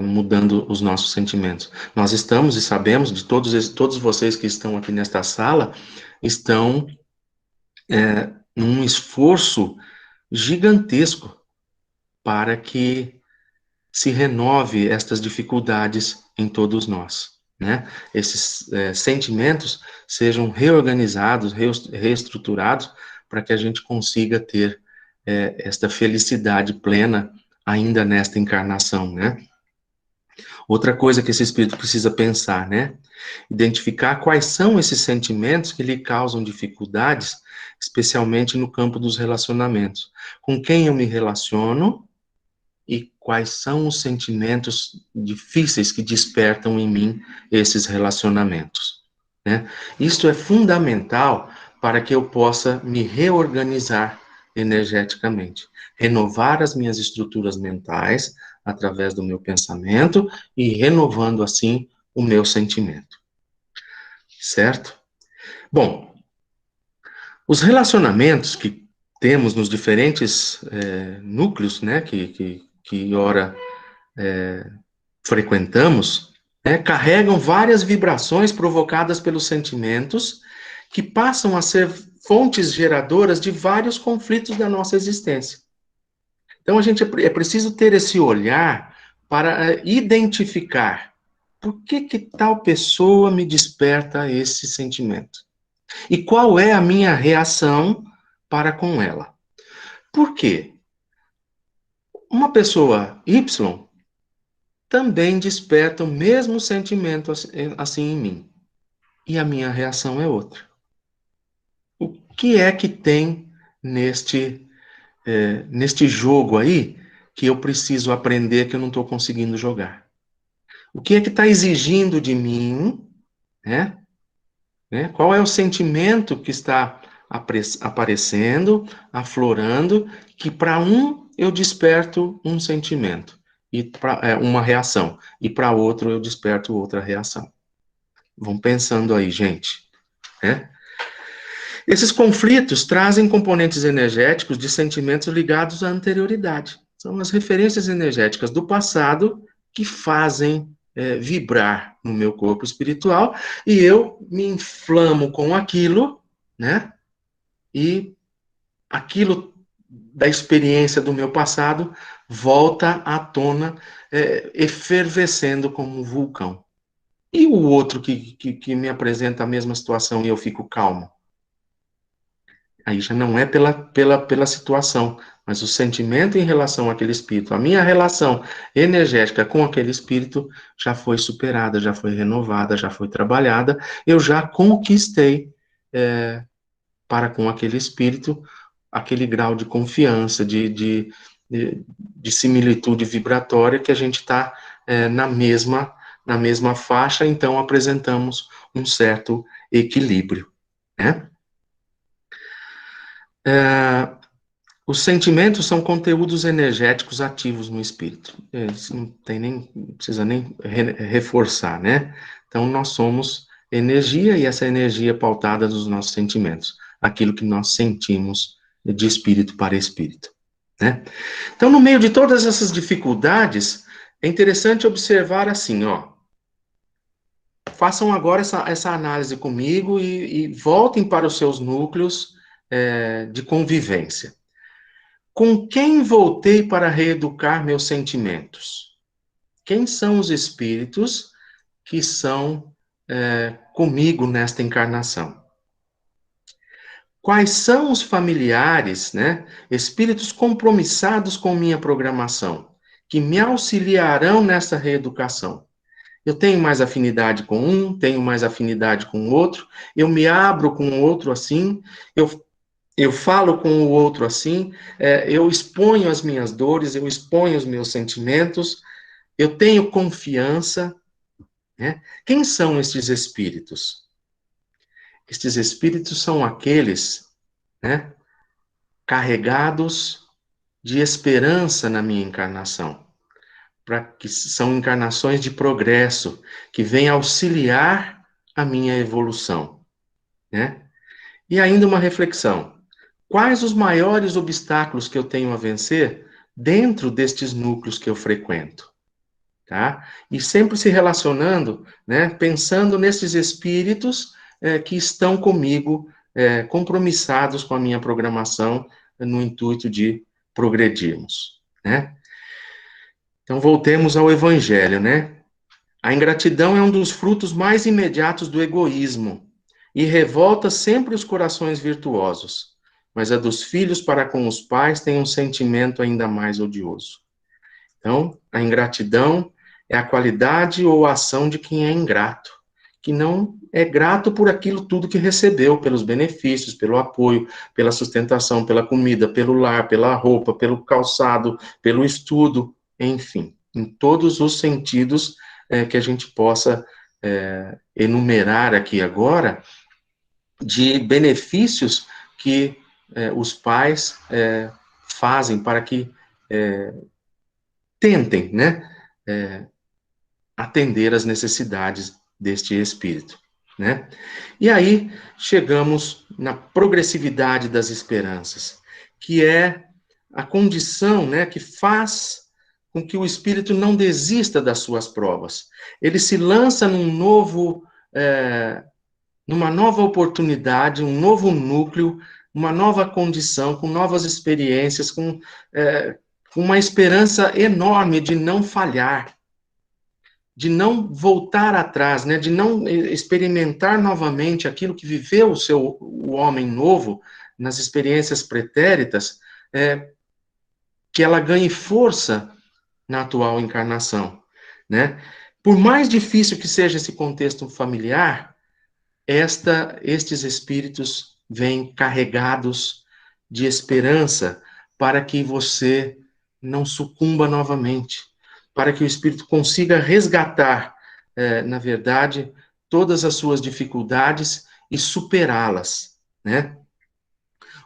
Mudando os nossos sentimentos. Nós estamos e sabemos de todos vocês que estão aqui nesta sala estão num esforço gigantesco para que se renove estas dificuldades em todos nós, né? Esses sentimentos sejam reorganizados, reestruturados, para que a gente consiga ter esta felicidade plena ainda nesta encarnação, né? Outra coisa que esse espírito precisa pensar, né? Identificar quais são esses sentimentos que lhe causam dificuldades, especialmente no campo dos relacionamentos. Com quem eu me relaciono e quais são os sentimentos difíceis que despertam em mim esses relacionamentos, né? Isto é fundamental para que eu possa me reorganizar energeticamente, renovar as minhas estruturas mentais através do meu pensamento e renovando assim o meu sentimento, certo? Bom, os relacionamentos que temos nos diferentes núcleos, né, que ora frequentamos, né, carregam várias vibrações provocadas pelos sentimentos que passam a ser fontes geradoras de vários conflitos da nossa existência. Então, a gente é preciso ter esse olhar para identificar por que tal pessoa me desperta esse sentimento e qual é a minha reação para com ela. Por quê? Uma pessoa Y também desperta o mesmo sentimento assim em mim. E a minha reação é outra. O que é que tem neste jogo aí que eu preciso aprender que eu não estou conseguindo jogar? O que é que está exigindo de mim, né? Qual é o sentimento que está aparecendo, aflorando, que para um eu desperto um sentimento, e uma reação, e para outro eu desperto outra reação. Vão pensando aí, gente, né? Esses conflitos trazem componentes energéticos de sentimentos ligados à anterioridade. São as referências energéticas do passado que fazem vibrar no meu corpo espiritual e eu me inflamo com aquilo, né? E aquilo da experiência do meu passado volta à tona, efervescendo como um vulcão. E o outro que me apresenta a mesma situação e eu fico calmo? Aí já não é pela situação, mas o sentimento em relação àquele espírito. A minha relação energética com aquele espírito já foi superada, já foi renovada, já foi trabalhada. Eu já conquistei para com aquele espírito aquele grau de confiança, de similitude vibratória que a gente está na mesma faixa, então apresentamos um certo equilíbrio, né? É, os sentimentos são conteúdos energéticos ativos no espírito. Isso não tem nem, não precisa nem reforçar, né? Então, nós somos energia e essa energia é pautada nos nossos sentimentos, aquilo que nós sentimos de espírito para espírito, né? Então, no meio de todas essas dificuldades, é interessante observar assim, ó. Façam agora essa análise comigo e voltem para os seus núcleos de convivência. Com quem voltei para reeducar meus sentimentos? Quem são os espíritos que são comigo nesta encarnação? Quais são os familiares, né, espíritos compromissados com minha programação, que me auxiliarão nessa reeducação? Eu tenho mais afinidade com um, tenho mais afinidade com o outro, eu me abro com o outro assim, eu falo com o outro assim, eu exponho as minhas dores, eu exponho os meus sentimentos, eu tenho confiança, né? Quem são estes espíritos? Estes espíritos são aqueles, né, carregados de esperança na minha encarnação, para que são encarnações de progresso, que vêm auxiliar a minha evolução, né? E ainda uma reflexão. Quais os maiores obstáculos que eu tenho a vencer dentro destes núcleos que eu frequento? Tá? E sempre se relacionando, né, pensando nesses espíritos que estão comigo, compromissados com a minha programação, no intuito de progredirmos, né? Então, voltemos ao Evangelho, né? A ingratidão é um dos frutos mais imediatos do egoísmo e revolta sempre os corações virtuosos, mas a dos filhos para com os pais tem um sentimento ainda mais odioso. Então, a ingratidão é a qualidade ou a ação de quem é ingrato, que não é grato por aquilo tudo que recebeu, pelos benefícios, pelo apoio, pela sustentação, pela comida, pelo lar, pela roupa, pelo calçado, pelo estudo, enfim, em todos os sentidos que a gente possa enumerar aqui agora, de benefícios que os pais fazem para que tentem, né, atender às necessidades deste espírito, né? E aí chegamos na progressividade das esperanças, que é a condição, né, que faz com que o espírito não desista das suas provas. Ele se lança numa nova oportunidade, um novo núcleo, uma nova condição, com novas experiências, com uma esperança enorme de não falhar, de não voltar atrás, né, de não experimentar novamente aquilo que viveu o homem novo nas experiências pretéritas, que ela ganhe força na atual encarnação, né? Por mais difícil que seja esse contexto familiar, estes espíritos vêm carregados de esperança para que você não sucumba novamente, para que o espírito consiga resgatar, na verdade, todas as suas dificuldades e superá-las, né?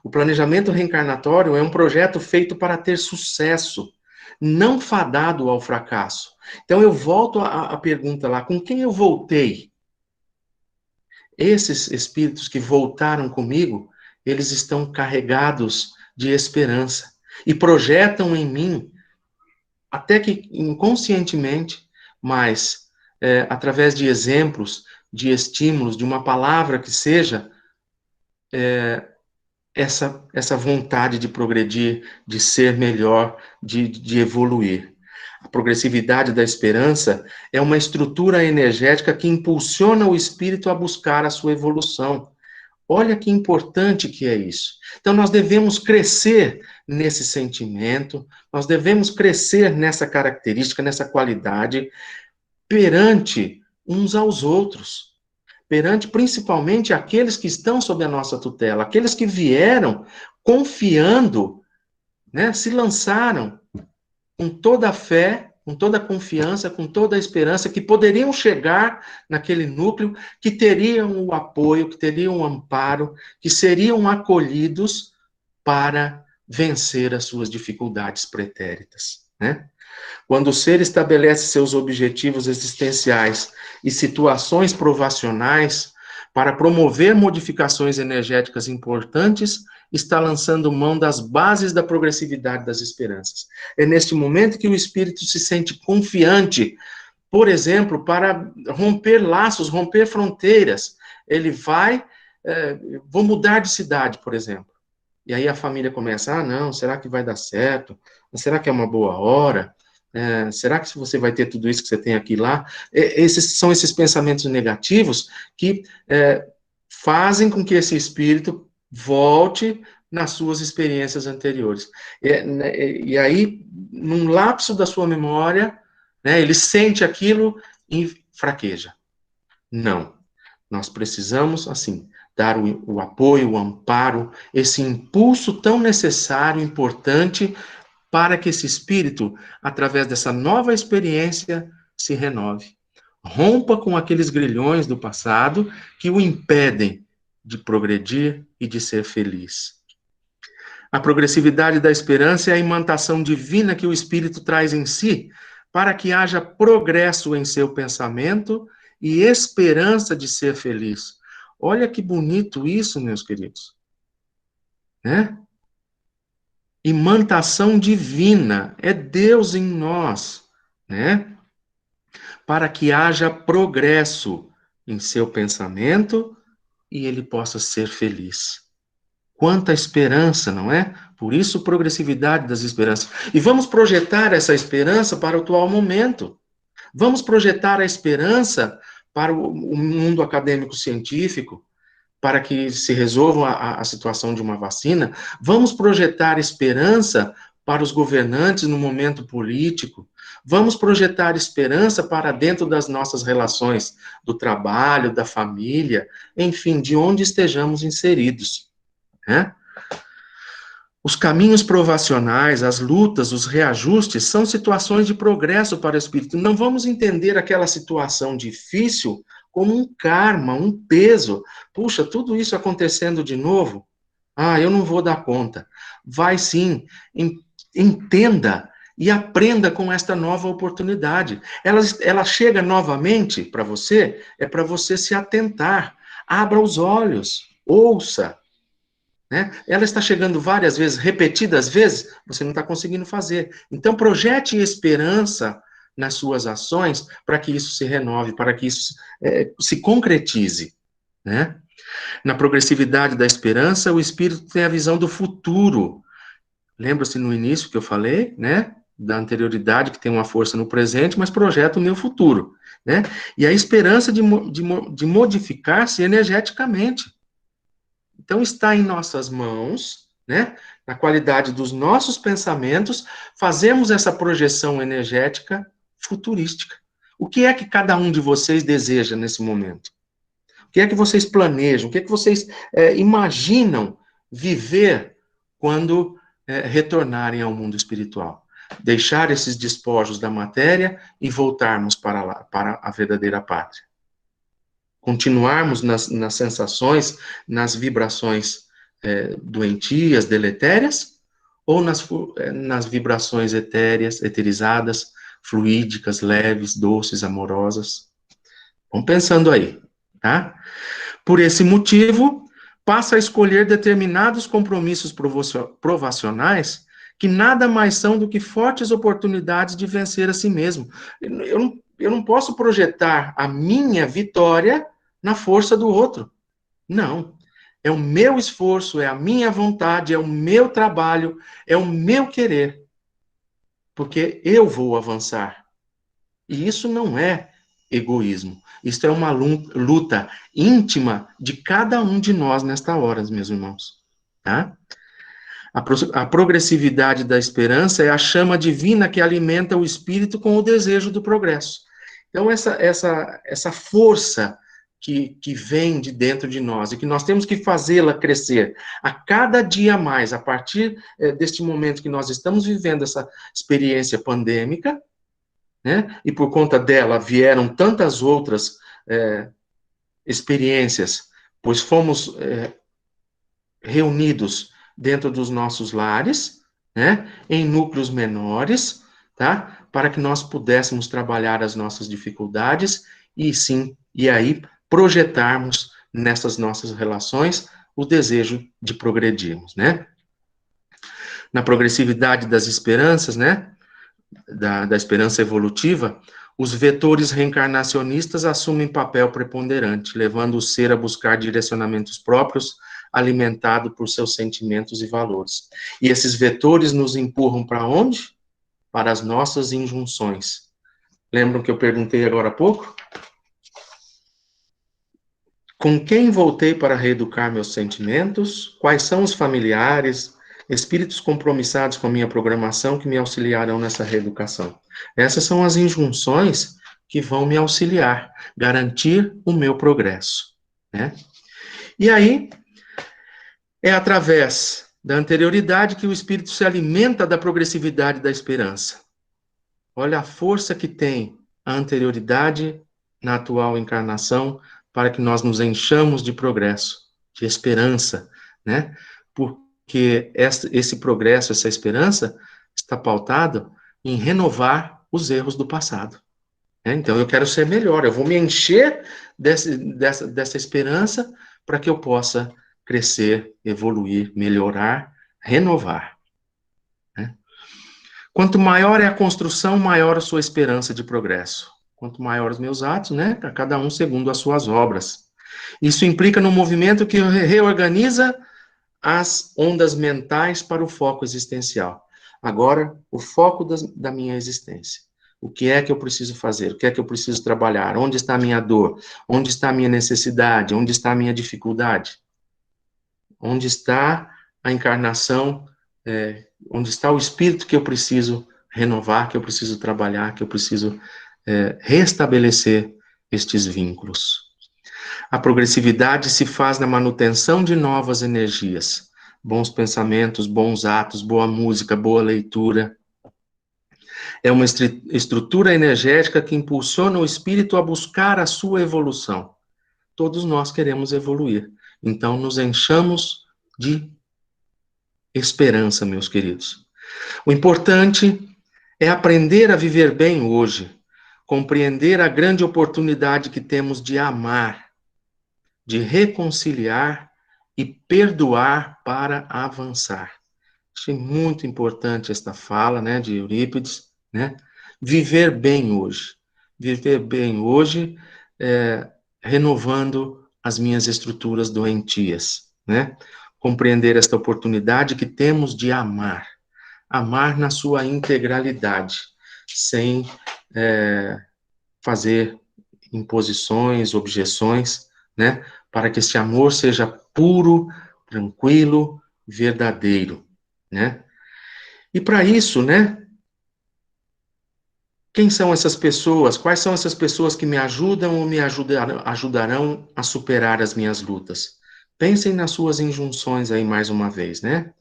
O planejamento reencarnatório é um projeto feito para ter sucesso, não fadado ao fracasso. Então eu volto à pergunta lá, com quem eu voltei? Esses espíritos que voltaram comigo, eles estão carregados de esperança e projetam em mim, até que inconscientemente, mas através de exemplos, de estímulos, de uma palavra que seja, essa vontade de progredir, de ser melhor, de evoluir. A progressividade da esperança é uma estrutura energética que impulsiona o espírito a buscar a sua evolução. Olha que importante que é isso. Então, nós devemos crescer nesse sentimento, nós devemos crescer nessa característica, nessa qualidade, perante uns aos outros, perante principalmente aqueles que estão sob a nossa tutela, aqueles que vieram confiando, né, se lançaram com toda a fé, com toda a confiança, com toda a esperança, que poderiam chegar naquele núcleo, que teriam o apoio, que teriam o amparo, que seriam acolhidos para vencer as suas dificuldades pretéritas, né? Quando o ser estabelece seus objetivos existenciais e situações provacionais para promover modificações energéticas importantes, está lançando mão das bases da progressividade das esperanças. É neste momento que o espírito se sente confiante, por exemplo, para romper laços, romper fronteiras. Ele vai, vou mudar de cidade, por exemplo. E aí a família começa, não, será que vai dar certo? Será que é uma boa hora? Será que você vai ter tudo isso que você tem aqui lá? Esses são esses pensamentos negativos que fazem com que esse espírito volte nas suas experiências anteriores. E aí, num lapso da sua memória, né, ele sente aquilo e fraqueja. Não. Nós precisamos, assim, dar o apoio, o amparo, esse impulso tão necessário, importante, para que esse espírito, através dessa nova experiência, se renove. Rompa com aqueles grilhões do passado que o impedem de progredir e de ser feliz. A progressividade da esperança é a imantação divina que o espírito traz em si, para que haja progresso em seu pensamento e esperança de ser feliz. Olha que bonito isso, meus queridos. Né? Imantação divina, é Deus em nós, né? Para que haja progresso em seu pensamento e ele possa ser feliz. Quanta esperança, não é? Por isso, progressividade das esperanças. E vamos projetar essa esperança para o atual momento. Vamos projetar a esperança para o mundo acadêmico-científico, para que se resolva a situação de uma vacina. Vamos projetar esperança para os governantes no momento político. Vamos projetar esperança para dentro das nossas relações, do trabalho, da família, enfim, de onde estejamos inseridos, né? Os caminhos provacionais, as lutas, os reajustes são situações de progresso para o espírito. Não vamos entender aquela situação difícil como um karma, um peso. Puxa, tudo isso acontecendo de novo? Eu não vou dar conta. Vai sim, entenda e aprenda com esta nova oportunidade. Ela chega novamente para você, é para você se atentar. Abra os olhos, ouça. Né? Ela está chegando várias vezes, repetidas vezes, você não está conseguindo fazer. Então, projete esperança nas suas ações para que isso se renove, para que isso se concretize. Né? Na progressividade da esperança, o espírito tem a visão do futuro. Lembra-se no início que eu falei, né? Da anterioridade, que tem uma força no presente, mas projeta o meu futuro. Né? E a esperança de modificar-se energeticamente. Então, está em nossas mãos, né, na qualidade dos nossos pensamentos, fazemos essa projeção energética futurística. O que é que cada um de vocês deseja nesse momento? O que é que vocês planejam? O que é que vocês imaginam viver quando retornarem ao mundo espiritual? Deixar esses despojos da matéria e voltarmos para lá, para a verdadeira pátria. Continuarmos nas sensações, nas vibrações doentias, deletérias, ou nas vibrações etéreas, eterizadas, fluídicas, leves, doces, amorosas. Vamos pensando aí, tá? Por esse motivo, passa a escolher determinados compromissos provacionais que nada mais são do que fortes oportunidades de vencer a si mesmo. Eu não posso projetar a minha vitória na força do outro. Não. É o meu esforço, é a minha vontade, é o meu trabalho, é o meu querer. porque eu vou avançar. E isso não é egoísmo. Isso é uma luta íntima de cada um de nós nesta hora, meus irmãos. Tá? A progressividade da esperança é a chama divina que alimenta o espírito com o desejo do progresso. Então, essa força que vem de dentro de nós e que nós temos que fazê-la crescer a cada dia mais, a partir deste momento que nós estamos vivendo essa experiência pandêmica, né? E por conta dela vieram tantas outras experiências, pois fomos reunidos dentro dos nossos lares, né? Em núcleos menores, tá? Para que nós pudéssemos trabalhar as nossas dificuldades e aí projetarmos nessas nossas relações o desejo de progredirmos, né? Na progressividade das esperanças, né? Da esperança evolutiva, os vetores reencarnacionistas assumem papel preponderante, levando o ser a buscar direcionamentos próprios, alimentado por seus sentimentos e valores. E esses vetores nos empurram para onde? Para as nossas injunções. Lembram que eu perguntei agora há pouco? Com quem voltei para reeducar meus sentimentos? Quais são os familiares, espíritos compromissados com a minha programação que me auxiliarão nessa reeducação? Essas são as injunções que vão me auxiliar, garantir o meu progresso, né? E aí, é através da anterioridade que o espírito se alimenta da progressividade da esperança. Olha a força que tem a anterioridade na atual encarnação para que nós nos enchamos de progresso, de esperança, né? Porque esse progresso, essa esperança, está pautado em renovar os erros do passado. Né? Então, eu quero ser melhor, eu vou me encher dessa esperança para que eu possa crescer, evoluir, melhorar, renovar. Né? Quanto maior é a construção, maior a sua esperança de progresso. Quanto maior os meus atos, né? A cada um segundo as suas obras. Isso implica no movimento que reorganiza as ondas mentais para o foco existencial. Agora, o foco da minha existência. O que é que eu preciso fazer? O que é que eu preciso trabalhar? Onde está a minha dor? Onde está a minha necessidade? Onde está a minha dificuldade? Onde está a encarnação? Onde está o espírito que eu preciso renovar, que eu preciso trabalhar, que eu preciso restabelecer estes vínculos? A progressividade se faz na manutenção de novas energias, bons pensamentos, bons atos, boa música, boa leitura. É uma estrutura energética que impulsiona o espírito a buscar a sua evolução. Todos nós queremos evoluir, então nos enchamos de esperança, meus queridos. O importante é aprender a viver bem hoje, compreender a grande oportunidade que temos de amar, de reconciliar e perdoar para avançar. Achei muito importante esta fala, né, de Eurípides, né? Viver bem hoje. Viver bem hoje, renovando as minhas estruturas doentias, né? Compreender esta oportunidade que temos de amar. Amar na sua integralidade, sem fazer imposições, objeções, né? Para que esse amor seja puro, tranquilo, verdadeiro, né? E para isso, né? Quem são essas pessoas? Quais são essas pessoas que me ajudam ou me ajudarão a superar as minhas lutas? Pensem nas suas injunções aí mais uma vez, né?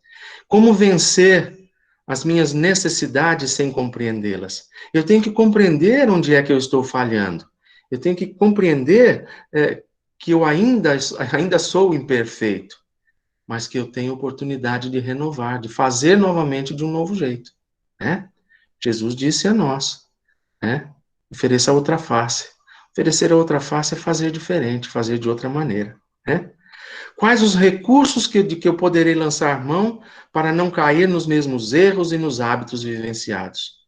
Como vencer as minhas necessidades sem compreendê-las? Eu tenho que compreender onde é que eu estou falhando. Eu tenho que compreender que eu ainda sou imperfeito, mas que eu tenho oportunidade de renovar, de fazer novamente de um novo jeito, né? Jesus disse a nós, né? Ofereça a outra face. Oferecer a outra face é fazer diferente, fazer de outra maneira, né? Quais os recursos de que eu poderei lançar mão para não cair nos mesmos erros e nos hábitos vivenciados?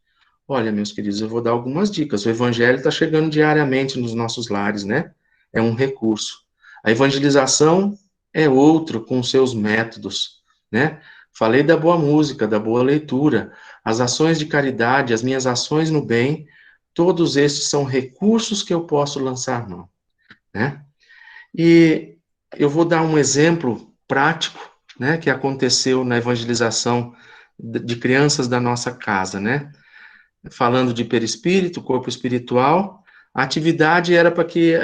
Olha, meus queridos, eu vou dar algumas dicas. O evangelho está chegando diariamente nos nossos lares, né? É um recurso. A evangelização é outro com seus métodos, né? Falei da boa música, da boa leitura, as ações de caridade, as minhas ações no bem, todos estes são recursos que eu posso lançar mão, né? E eu vou dar um exemplo prático, né, que aconteceu na evangelização de crianças da nossa casa, né? Falando de perispírito, corpo espiritual, a atividade era para que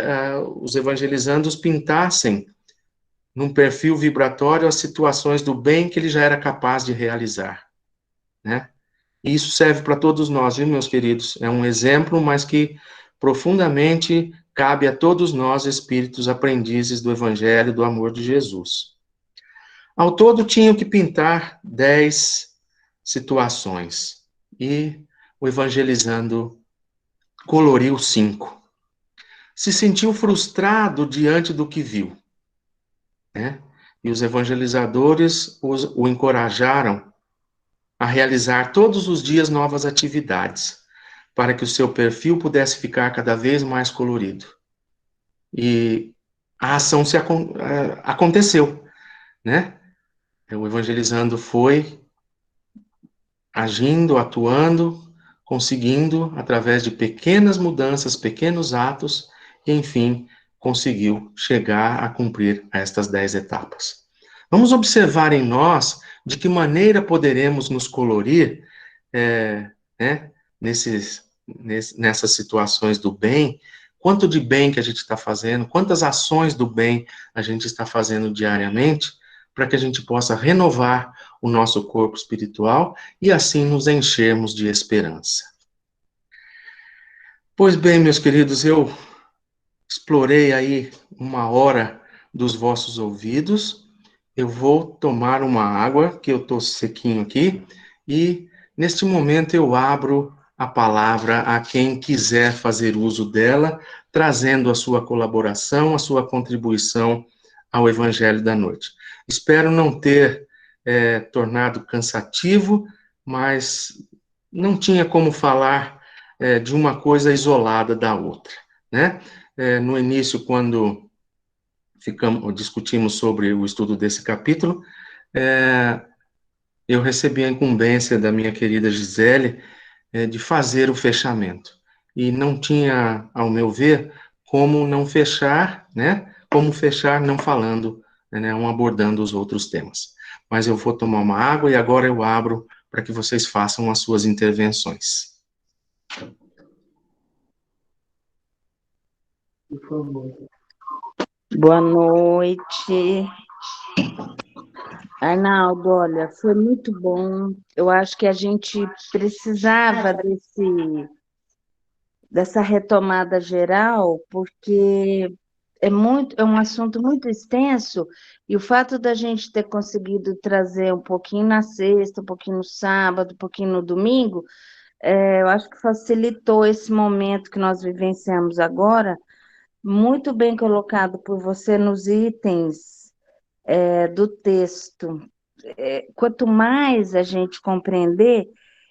os evangelizandos pintassem num perfil vibratório as situações do bem que ele já era capaz de realizar, né? E isso serve para todos nós, viu, meus queridos? É um exemplo, mas que profundamente cabe a todos nós, espíritos aprendizes do Evangelho, do amor de Jesus. Ao todo, tinham que pintar 10 situações, e o evangelizando coloriu 5. Se sentiu frustrado diante do que viu, né? E os evangelizadores o encorajaram a realizar todos os dias novas atividades, para que o seu perfil pudesse ficar cada vez mais colorido. E a ação aconteceu, né? O evangelizando foi agindo, atuando, conseguindo, através de pequenas mudanças, pequenos atos, e, enfim, conseguiu chegar a cumprir estas 10 etapas. Vamos observar em nós de que maneira poderemos nos colorir, né, nessas situações do bem, quanto de bem que a gente está fazendo, quantas ações do bem a gente está fazendo diariamente, para que a gente possa renovar o nosso corpo espiritual e assim nos enchermos de esperança. Pois bem, meus queridos, eu explorei aí 1 hora dos vossos ouvidos. Eu vou tomar uma água, que eu estou sequinho aqui, e neste momento eu abro a palavra a quem quiser fazer uso dela, trazendo a sua colaboração, a sua contribuição ao Evangelho da Noite. Espero não ter tornado cansativo, mas não tinha como falar de uma coisa isolada da outra, né? No início, quando discutimos sobre o estudo desse capítulo, eu recebi a incumbência da minha querida Gisele de fazer o fechamento. E não tinha, ao meu ver, como não fechar, né? Como fechar não falando, né? Não abordando os outros temas. Mas eu vou tomar uma água e agora eu abro para que vocês façam as suas intervenções. Por favor. Boa noite. Arnaldo, olha, foi muito bom. Eu acho que a gente precisava dessa retomada geral, porque é um assunto muito extenso, e o fato da gente ter conseguido trazer um pouquinho na sexta, um pouquinho no sábado, um pouquinho no domingo, eu acho que facilitou esse momento que nós vivenciamos agora, muito bem colocado por você nos itens do texto. Quanto mais a gente compreender,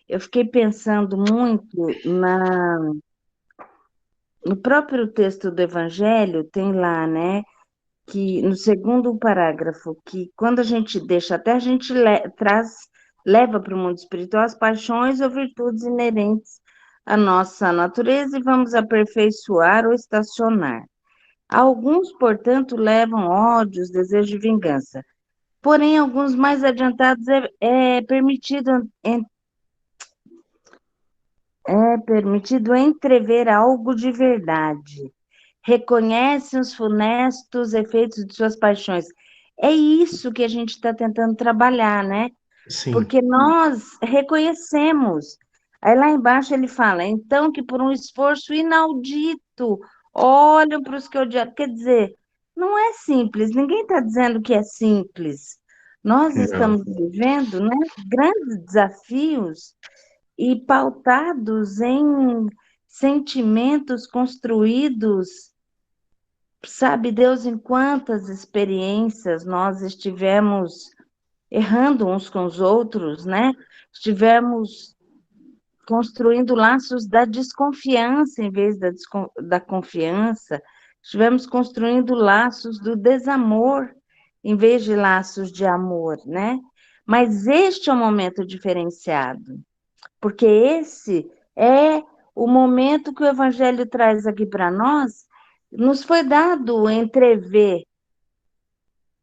eu fiquei pensando muito no próprio texto do Evangelho, tem lá, né, que no segundo parágrafo, que quando a gente deixa, até a gente leva para o mundo espiritual as paixões ou virtudes inerentes à nossa natureza e vamos aperfeiçoar ou estacionar. Alguns, portanto, levam ódios, desejo de vingança. Porém, alguns mais adiantados é permitido entrever algo de verdade. Reconhecem os funestos efeitos de suas paixões. É isso que a gente está tentando trabalhar, né? Sim. Porque nós reconhecemos. Aí lá embaixo ele fala, então que por um esforço inaudito, olham para os que odiaram. Quer dizer, não é simples, ninguém está dizendo que é simples. Nós Não. estamos vivendo, né, grandes desafios e pautados em sentimentos construídos, sabe Deus em quantas experiências nós estivemos errando uns com os outros, né? Estivemos construindo laços da desconfiança em vez da confiança, estivemos construindo laços do desamor em vez de laços de amor, né? Mas este é um momento diferenciado, porque esse é o momento que o Evangelho traz aqui para nós, nos foi dado entrever,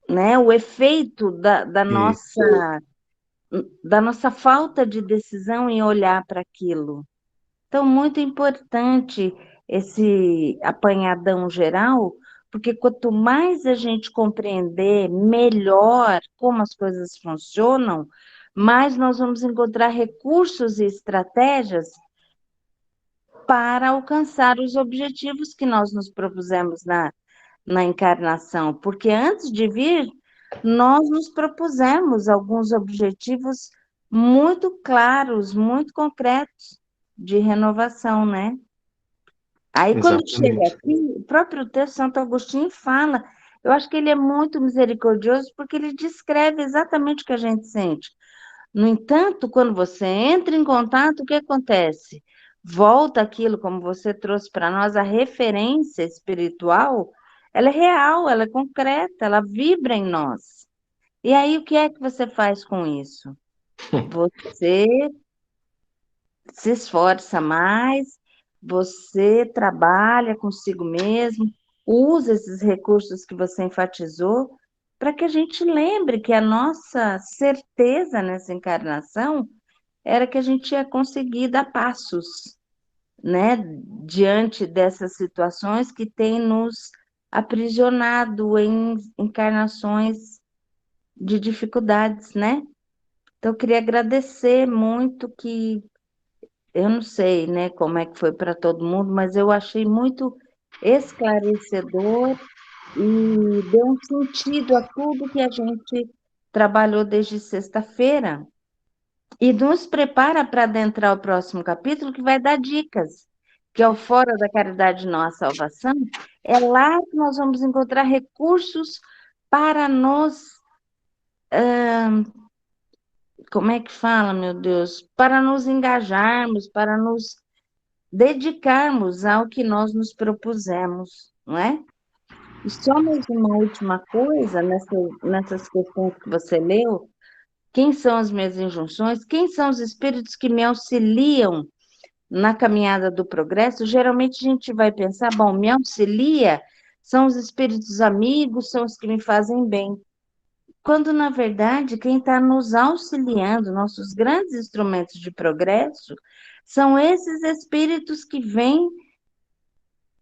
né, o efeito Isso. da nossa falta de decisão em olhar para aquilo. Então, muito importante esse apanhadão geral, porque quanto mais a gente compreender melhor como as coisas funcionam, mais nós vamos encontrar recursos e estratégias para alcançar os objetivos que nós nos propusemos na encarnação. Porque antes de vir, nós nos propusemos alguns objetivos muito claros, muito concretos de renovação, né? Aí, quando chega Exatamente. aqui, o próprio texto Santo Agostinho fala, eu acho que ele é muito misericordioso, porque ele descreve exatamente o que a gente sente. No entanto, quando você entra em contato, o que acontece? Volta aquilo, como você trouxe para nós, a referência espiritual, ela é real, ela é concreta, ela vibra em nós. E aí, o que é que você faz com isso? Você se esforça mais, você trabalha consigo mesmo, usa esses recursos que você enfatizou, para que a gente lembre que a nossa certeza nessa encarnação era que a gente ia conseguir dar passos, né, diante dessas situações que têm nos aprisionado em encarnações de dificuldades, né? Então, eu queria agradecer muito que eu não sei, né, como é que foi para todo mundo, mas eu achei muito esclarecedor e deu um sentido a tudo que a gente trabalhou desde sexta-feira e nos prepara para adentrar o próximo capítulo que vai dar dicas, que é o Fora da Caridade Não Há Salvação. É lá que nós vamos encontrar recursos para nos, como é que fala, meu Deus? Para nos engajarmos, para nos dedicarmos ao que nós nos propusemos, não é? E só mais uma última coisa nessas questões que você leu, quem são as minhas injunções? Quem são os espíritos que me auxiliam na caminhada do progresso? Geralmente a gente vai pensar, bom, me auxilia, são os espíritos amigos, são os que me fazem bem. Quando, na verdade, quem está nos auxiliando, nossos grandes instrumentos de progresso, são esses espíritos que vêm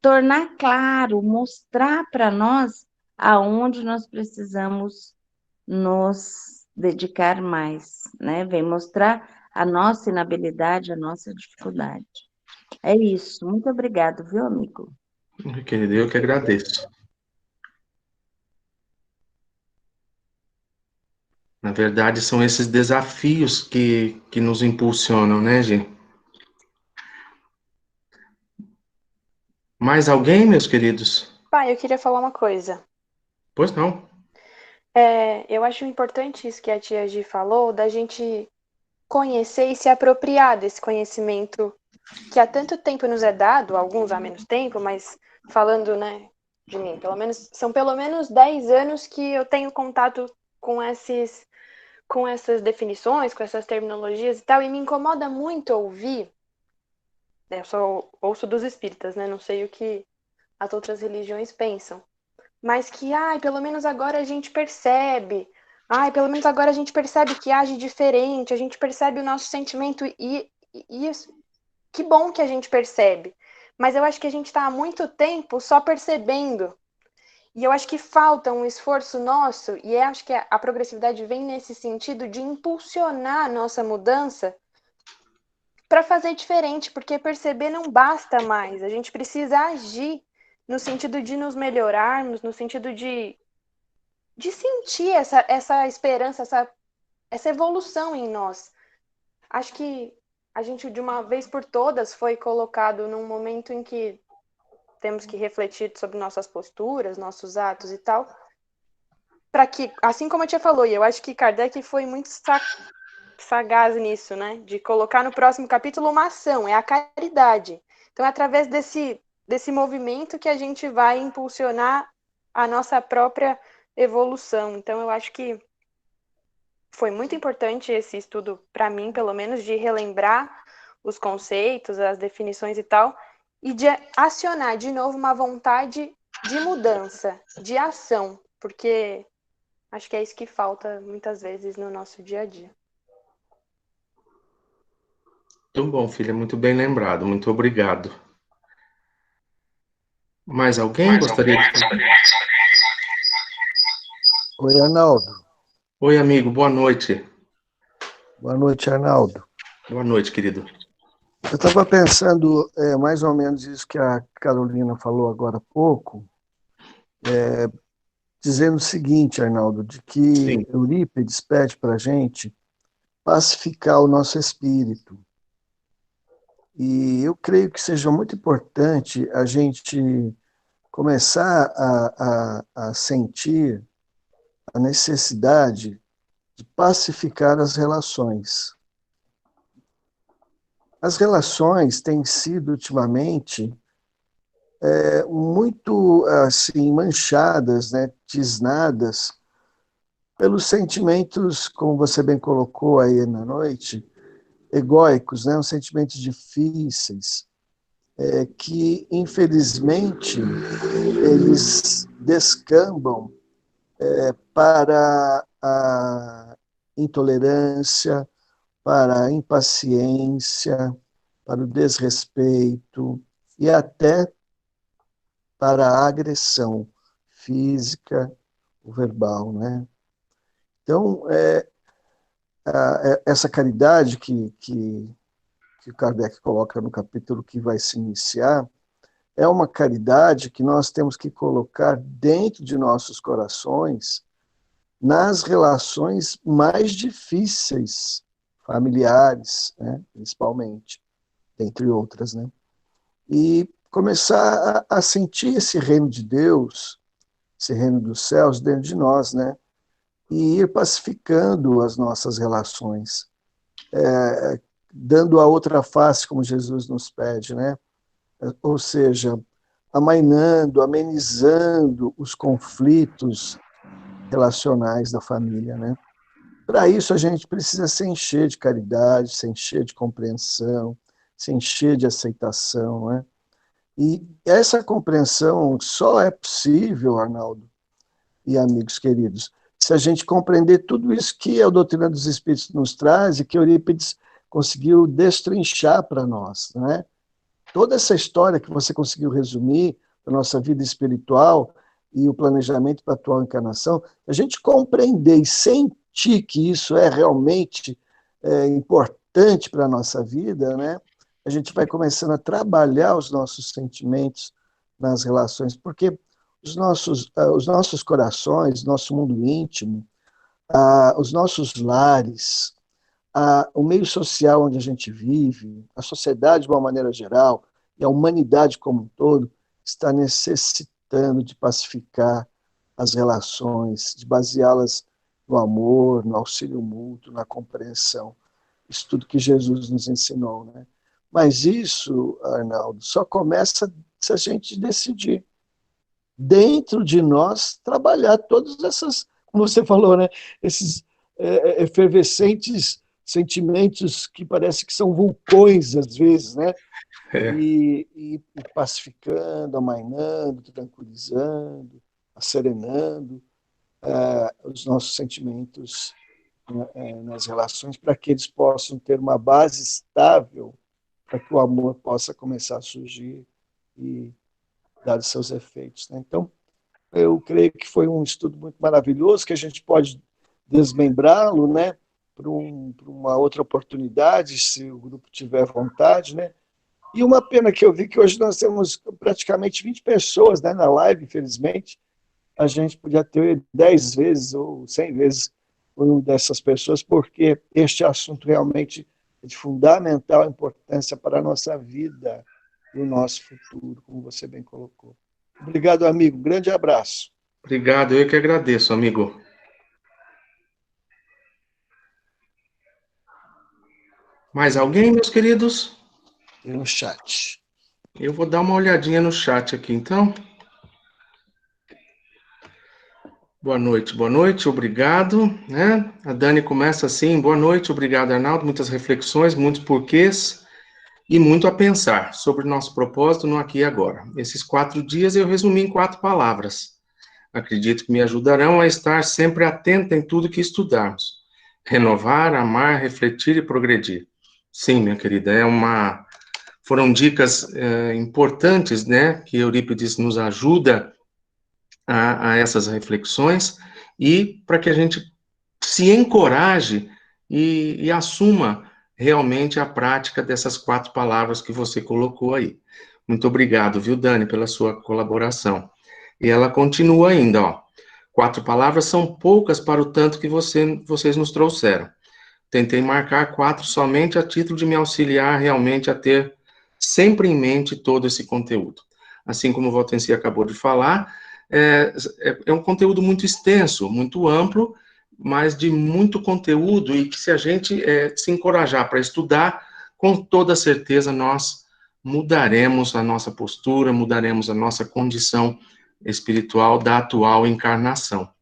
tornar claro, mostrar para nós aonde nós precisamos nos dedicar mais, né? Vem mostrar a nossa inabilidade, a nossa dificuldade. É isso. Muito obrigado, viu, amigo? Querido, eu que agradeço. Na verdade, são esses desafios que nos impulsionam, né, gente? Mais alguém, meus queridos? Pai, eu queria falar uma coisa. Pois não. Eu acho importante isso que a tia Gi falou, da gente conhecer e se apropriar desse conhecimento que há tanto tempo nos é dado, alguns há menos tempo, mas falando, né, de mim, são pelo menos 10 anos que eu tenho contato com com essas definições, com essas terminologias e tal, e me incomoda muito ouvir, né, eu só ouço dos espíritas, né, não sei o que as outras religiões pensam, mas que, ai, pelo menos agora a gente percebe, ai, pelo menos agora a gente percebe que age diferente, a gente percebe o nosso sentimento e que bom que a gente percebe, mas eu acho que a gente está há muito tempo só percebendo, e eu acho que falta um esforço nosso, e eu acho que a progressividade vem nesse sentido de impulsionar a nossa mudança para fazer diferente, porque perceber não basta mais, a gente precisa agir no sentido de nos melhorarmos, no sentido de sentir essa esperança, essa evolução em nós. Acho que a gente, de uma vez por todas, foi colocado num momento em que temos que refletir sobre nossas posturas, nossos atos e tal, para que, assim como a tia falou, e eu acho que Kardec foi muito sagaz nisso, né? De colocar no próximo capítulo uma ação, é a caridade. Então, é através desse movimento que a gente vai impulsionar a nossa própria evolução. Então, eu acho que foi muito importante esse estudo, para mim, pelo menos, de relembrar os conceitos, as definições e tal, e de acionar de novo uma vontade de mudança, de ação, porque acho que é isso que falta muitas vezes no nosso dia a dia. Muito bom, filha, muito bem lembrado. Muito obrigado. Mais alguém gostaria de falar? Oi, Arnaldo. Oi, amigo, boa noite. Boa noite, Arnaldo. Boa noite, querido. Eu estava pensando mais ou menos isso que a Carolina falou agora há pouco, dizendo o seguinte, Arnaldo, de que Sim, Eurípides pede para a gente pacificar o nosso espírito. E eu creio que seja muito importante a gente começar a sentir a necessidade de pacificar as relações. As relações têm sido, ultimamente, muito assim manchadas, né, tisnadas pelos sentimentos, como você bem colocou aí na noite, egóicos, né, os sentimentos difíceis, que, infelizmente, eles descambam para a intolerância, para a impaciência, para o desrespeito e até para a agressão física ou verbal, né? Então, essa caridade que o Kardec coloca no capítulo que vai se iniciar é uma caridade que nós temos que colocar dentro de nossos corações nas relações mais difíceis, familiares, né, principalmente, entre outras, né? E começar a sentir esse reino de Deus, esse reino dos céus dentro de nós, né? E ir pacificando as nossas relações, dando a outra face, como Jesus nos pede, né? Ou seja, amainando, amenizando os conflitos relacionais da família, né? Para isso, a gente precisa se encher de caridade, se encher de compreensão, se encher de aceitação, né? E essa compreensão só é possível, Arnaldo e amigos queridos, se a gente compreender tudo isso que a doutrina dos Espíritos nos traz e que Eurípides conseguiu destrinchar para nós, né? Toda essa história que você conseguiu resumir da nossa vida espiritual e o planejamento para a atual encarnação, a gente compreender e sentir que isso é realmente importante para a nossa vida, né? A gente vai começando a trabalhar os nossos sentimentos nas relações, porque os nossos corações, nosso mundo íntimo, os nossos lares, o meio social onde a gente vive, a sociedade de uma maneira geral, e a humanidade como um todo, está necessitando de pacificar as relações, de baseá-las no amor, no auxílio mútuo, na compreensão. Isso tudo que Jesus nos ensinou, né? Mas isso, Arnaldo, só começa se a gente decidir dentro de nós trabalhar todas essas, como você falou, né, esses efervescentes sentimentos que parece que são vulcões às vezes, né? é. E pacificando, amainando, tranquilizando, serenando os nossos sentimentos, né, nas relações, para que eles possam ter uma base estável, para que o amor possa começar a surgir e dar os seus efeitos, né? Então, eu creio que foi um estudo muito maravilhoso, que a gente pode desmembrá-lo, né, para uma outra oportunidade, se o grupo tiver vontade, né? E uma pena que eu vi que hoje nós temos praticamente 20 pessoas, né, na live, infelizmente. A gente podia ter 10 vezes ou 100 vezes o número dessas pessoas, porque este assunto realmente é de fundamental importância para a nossa vida e o nosso futuro, como você bem colocou. Obrigado, amigo. Um grande abraço. Obrigado, eu que agradeço, amigo. Mais alguém, meus queridos? E no chat. Eu vou dar uma olhadinha no chat aqui, então. boa noite, obrigado, né? A Dani começa assim, boa noite, obrigado, Arnaldo, muitas reflexões, muitos porquês e muito a pensar sobre o nosso propósito no aqui e agora. Esses 4 dias eu resumi em 4 palavras. Acredito que me ajudarão a estar sempre atento em tudo que estudarmos. Renovar, amar, refletir e progredir. Sim, minha querida, foram dicas importantes, né, que Eurípides nos ajuda a essas reflexões e para que a gente se encoraje e assuma realmente a prática dessas 4 palavras que você colocou aí. Muito obrigado, viu, Dani, pela sua colaboração. E ela continua ainda, ó. 4 palavras são poucas para o tanto que vocês nos trouxeram. Tentei marcar 4 somente a título de me auxiliar realmente a ter sempre em mente todo esse conteúdo. Assim como o Valtenci acabou de falar, é um conteúdo muito extenso, muito amplo, mas de muito conteúdo e que se a gente se encorajar para estudar, com toda certeza nós mudaremos a nossa postura, mudaremos a nossa condição espiritual da atual encarnação.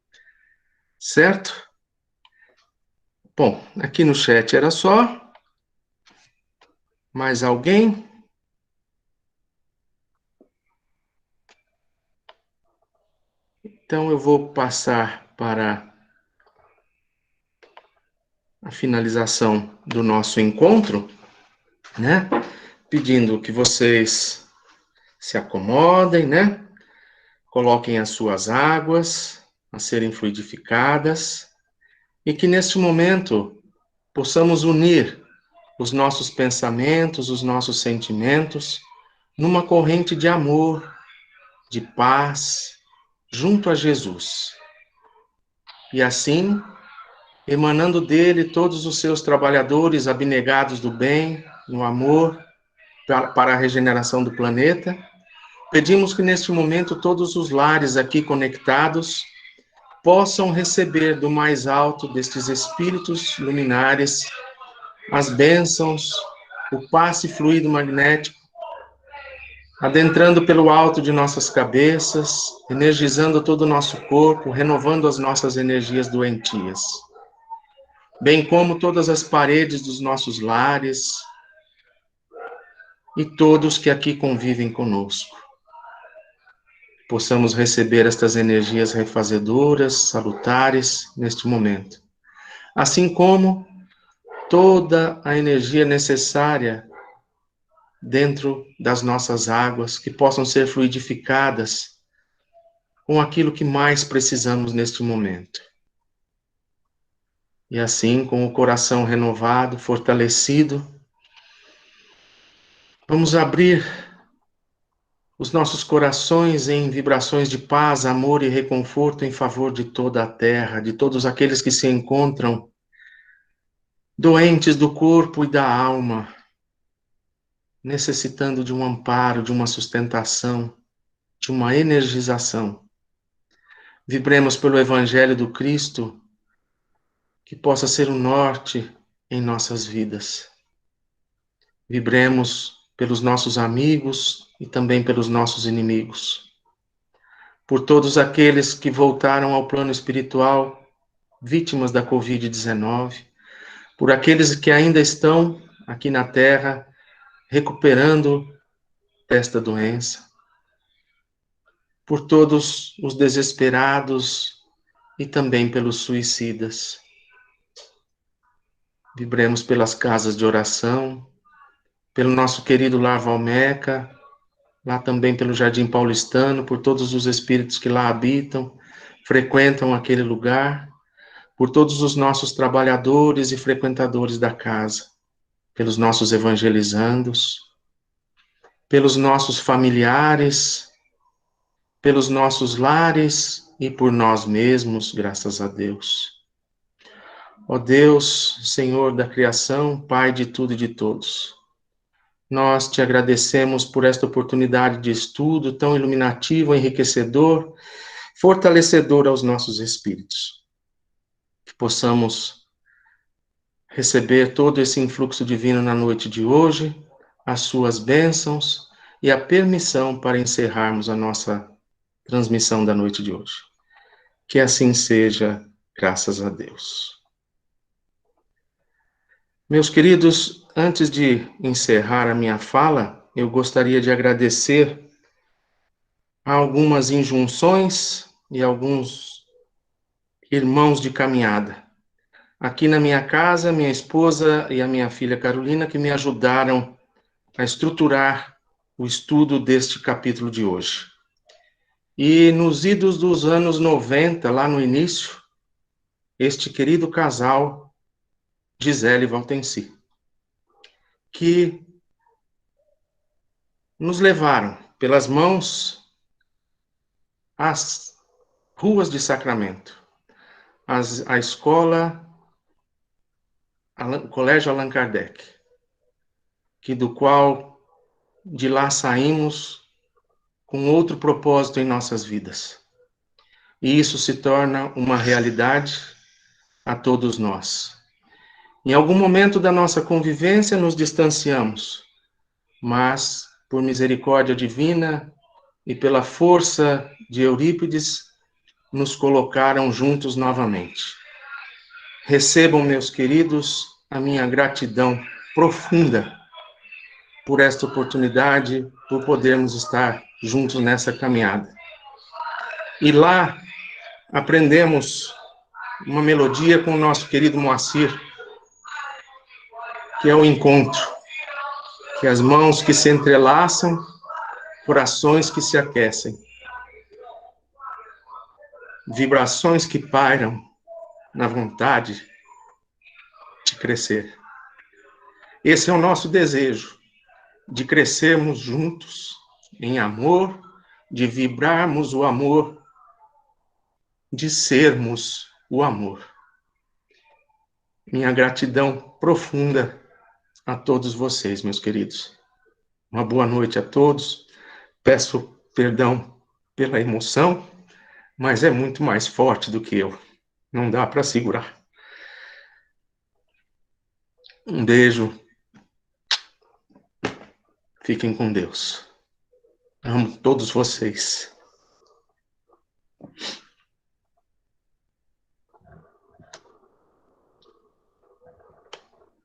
Certo? Bom, aqui no chat era só. Mais alguém? Então eu vou passar para a finalização do nosso encontro, né? Pedindo que vocês se acomodem, né? Coloquem as suas águas a serem fluidificadas e que neste momento possamos unir os nossos pensamentos, os nossos sentimentos numa corrente de amor, de paz, junto a Jesus. E assim, emanando dele todos os seus trabalhadores abnegados do bem, no amor, para a regeneração do planeta, pedimos que neste momento todos os lares aqui conectados possam receber do mais alto destes espíritos luminares as bênçãos, o passe fluido magnético, adentrando pelo alto de nossas cabeças, energizando todo o nosso corpo, renovando as nossas energias doentias, bem como todas as paredes dos nossos lares e todos que aqui convivem conosco. Possamos receber estas energias refazedoras, salutares, neste momento. Assim como toda a energia necessária dentro das nossas águas, que possam ser fluidificadas com aquilo que mais precisamos neste momento. E assim, com o coração renovado, fortalecido, vamos abrir os nossos corações em vibrações de paz, amor e reconforto em favor de toda a terra, de todos aqueles que se encontram doentes do corpo e da alma, necessitando de um amparo, de uma sustentação, de uma energização. Vibremos pelo Evangelho do Cristo, que possa ser o norte em nossas vidas. Vibremos pelos nossos amigos e também pelos nossos inimigos. Por todos aqueles que voltaram ao plano espiritual, vítimas da Covid-19, por aqueles que ainda estão aqui na Terra, recuperando desta doença, por todos os desesperados e também pelos suicidas. Vibremos pelas casas de oração, pelo nosso querido Lar Valmeca, lá também pelo Jardim Paulistano, por todos os espíritos que lá habitam, frequentam aquele lugar, por todos os nossos trabalhadores e frequentadores da casa, pelos nossos evangelizandos, pelos nossos familiares, pelos nossos lares e por nós mesmos, graças a Deus. Ó Deus, Senhor da criação, Pai de tudo e de todos, nós te agradecemos por esta oportunidade de estudo tão iluminativo, enriquecedor, fortalecedor aos nossos espíritos. Que possamos receber todo esse influxo divino na noite de hoje, as suas bênçãos e a permissão para encerrarmos a nossa transmissão da noite de hoje. Que assim seja, graças a Deus. Meus queridos, antes de encerrar a minha fala, eu gostaria de agradecer a algumas injunções e alguns irmãos de caminhada. Aqui na minha casa, minha esposa e a minha filha Carolina, que me ajudaram a estruturar o estudo deste capítulo de hoje. E nos idos dos anos 90, lá no início, este querido casal, Gisele e Valtenci, que nos levaram pelas mãos às ruas de Sacramento, a escola, o Colégio Allan Kardec, que do qual de lá saímos com outro propósito em nossas vidas. E isso se torna uma realidade a todos nós. Em algum momento da nossa convivência nos distanciamos, mas por misericórdia divina e pela força de Eurípides, nos colocaram juntos novamente. Recebam, meus queridos, a minha gratidão profunda por esta oportunidade, por podermos estar juntos nessa caminhada. E lá aprendemos uma melodia com o nosso querido Moacir, que é o encontro, que as mãos que se entrelaçam, corações que se aquecem, vibrações que pairam na vontade de crescer. Esse é o nosso desejo, de crescermos juntos em amor, de vibrarmos o amor, de sermos o amor. Minha gratidão profunda a todos vocês, meus queridos. Uma boa noite a todos. Peço perdão pela emoção, mas é muito mais forte do que eu. Não dá para segurar. Um beijo. Fiquem com Deus. Amo todos vocês.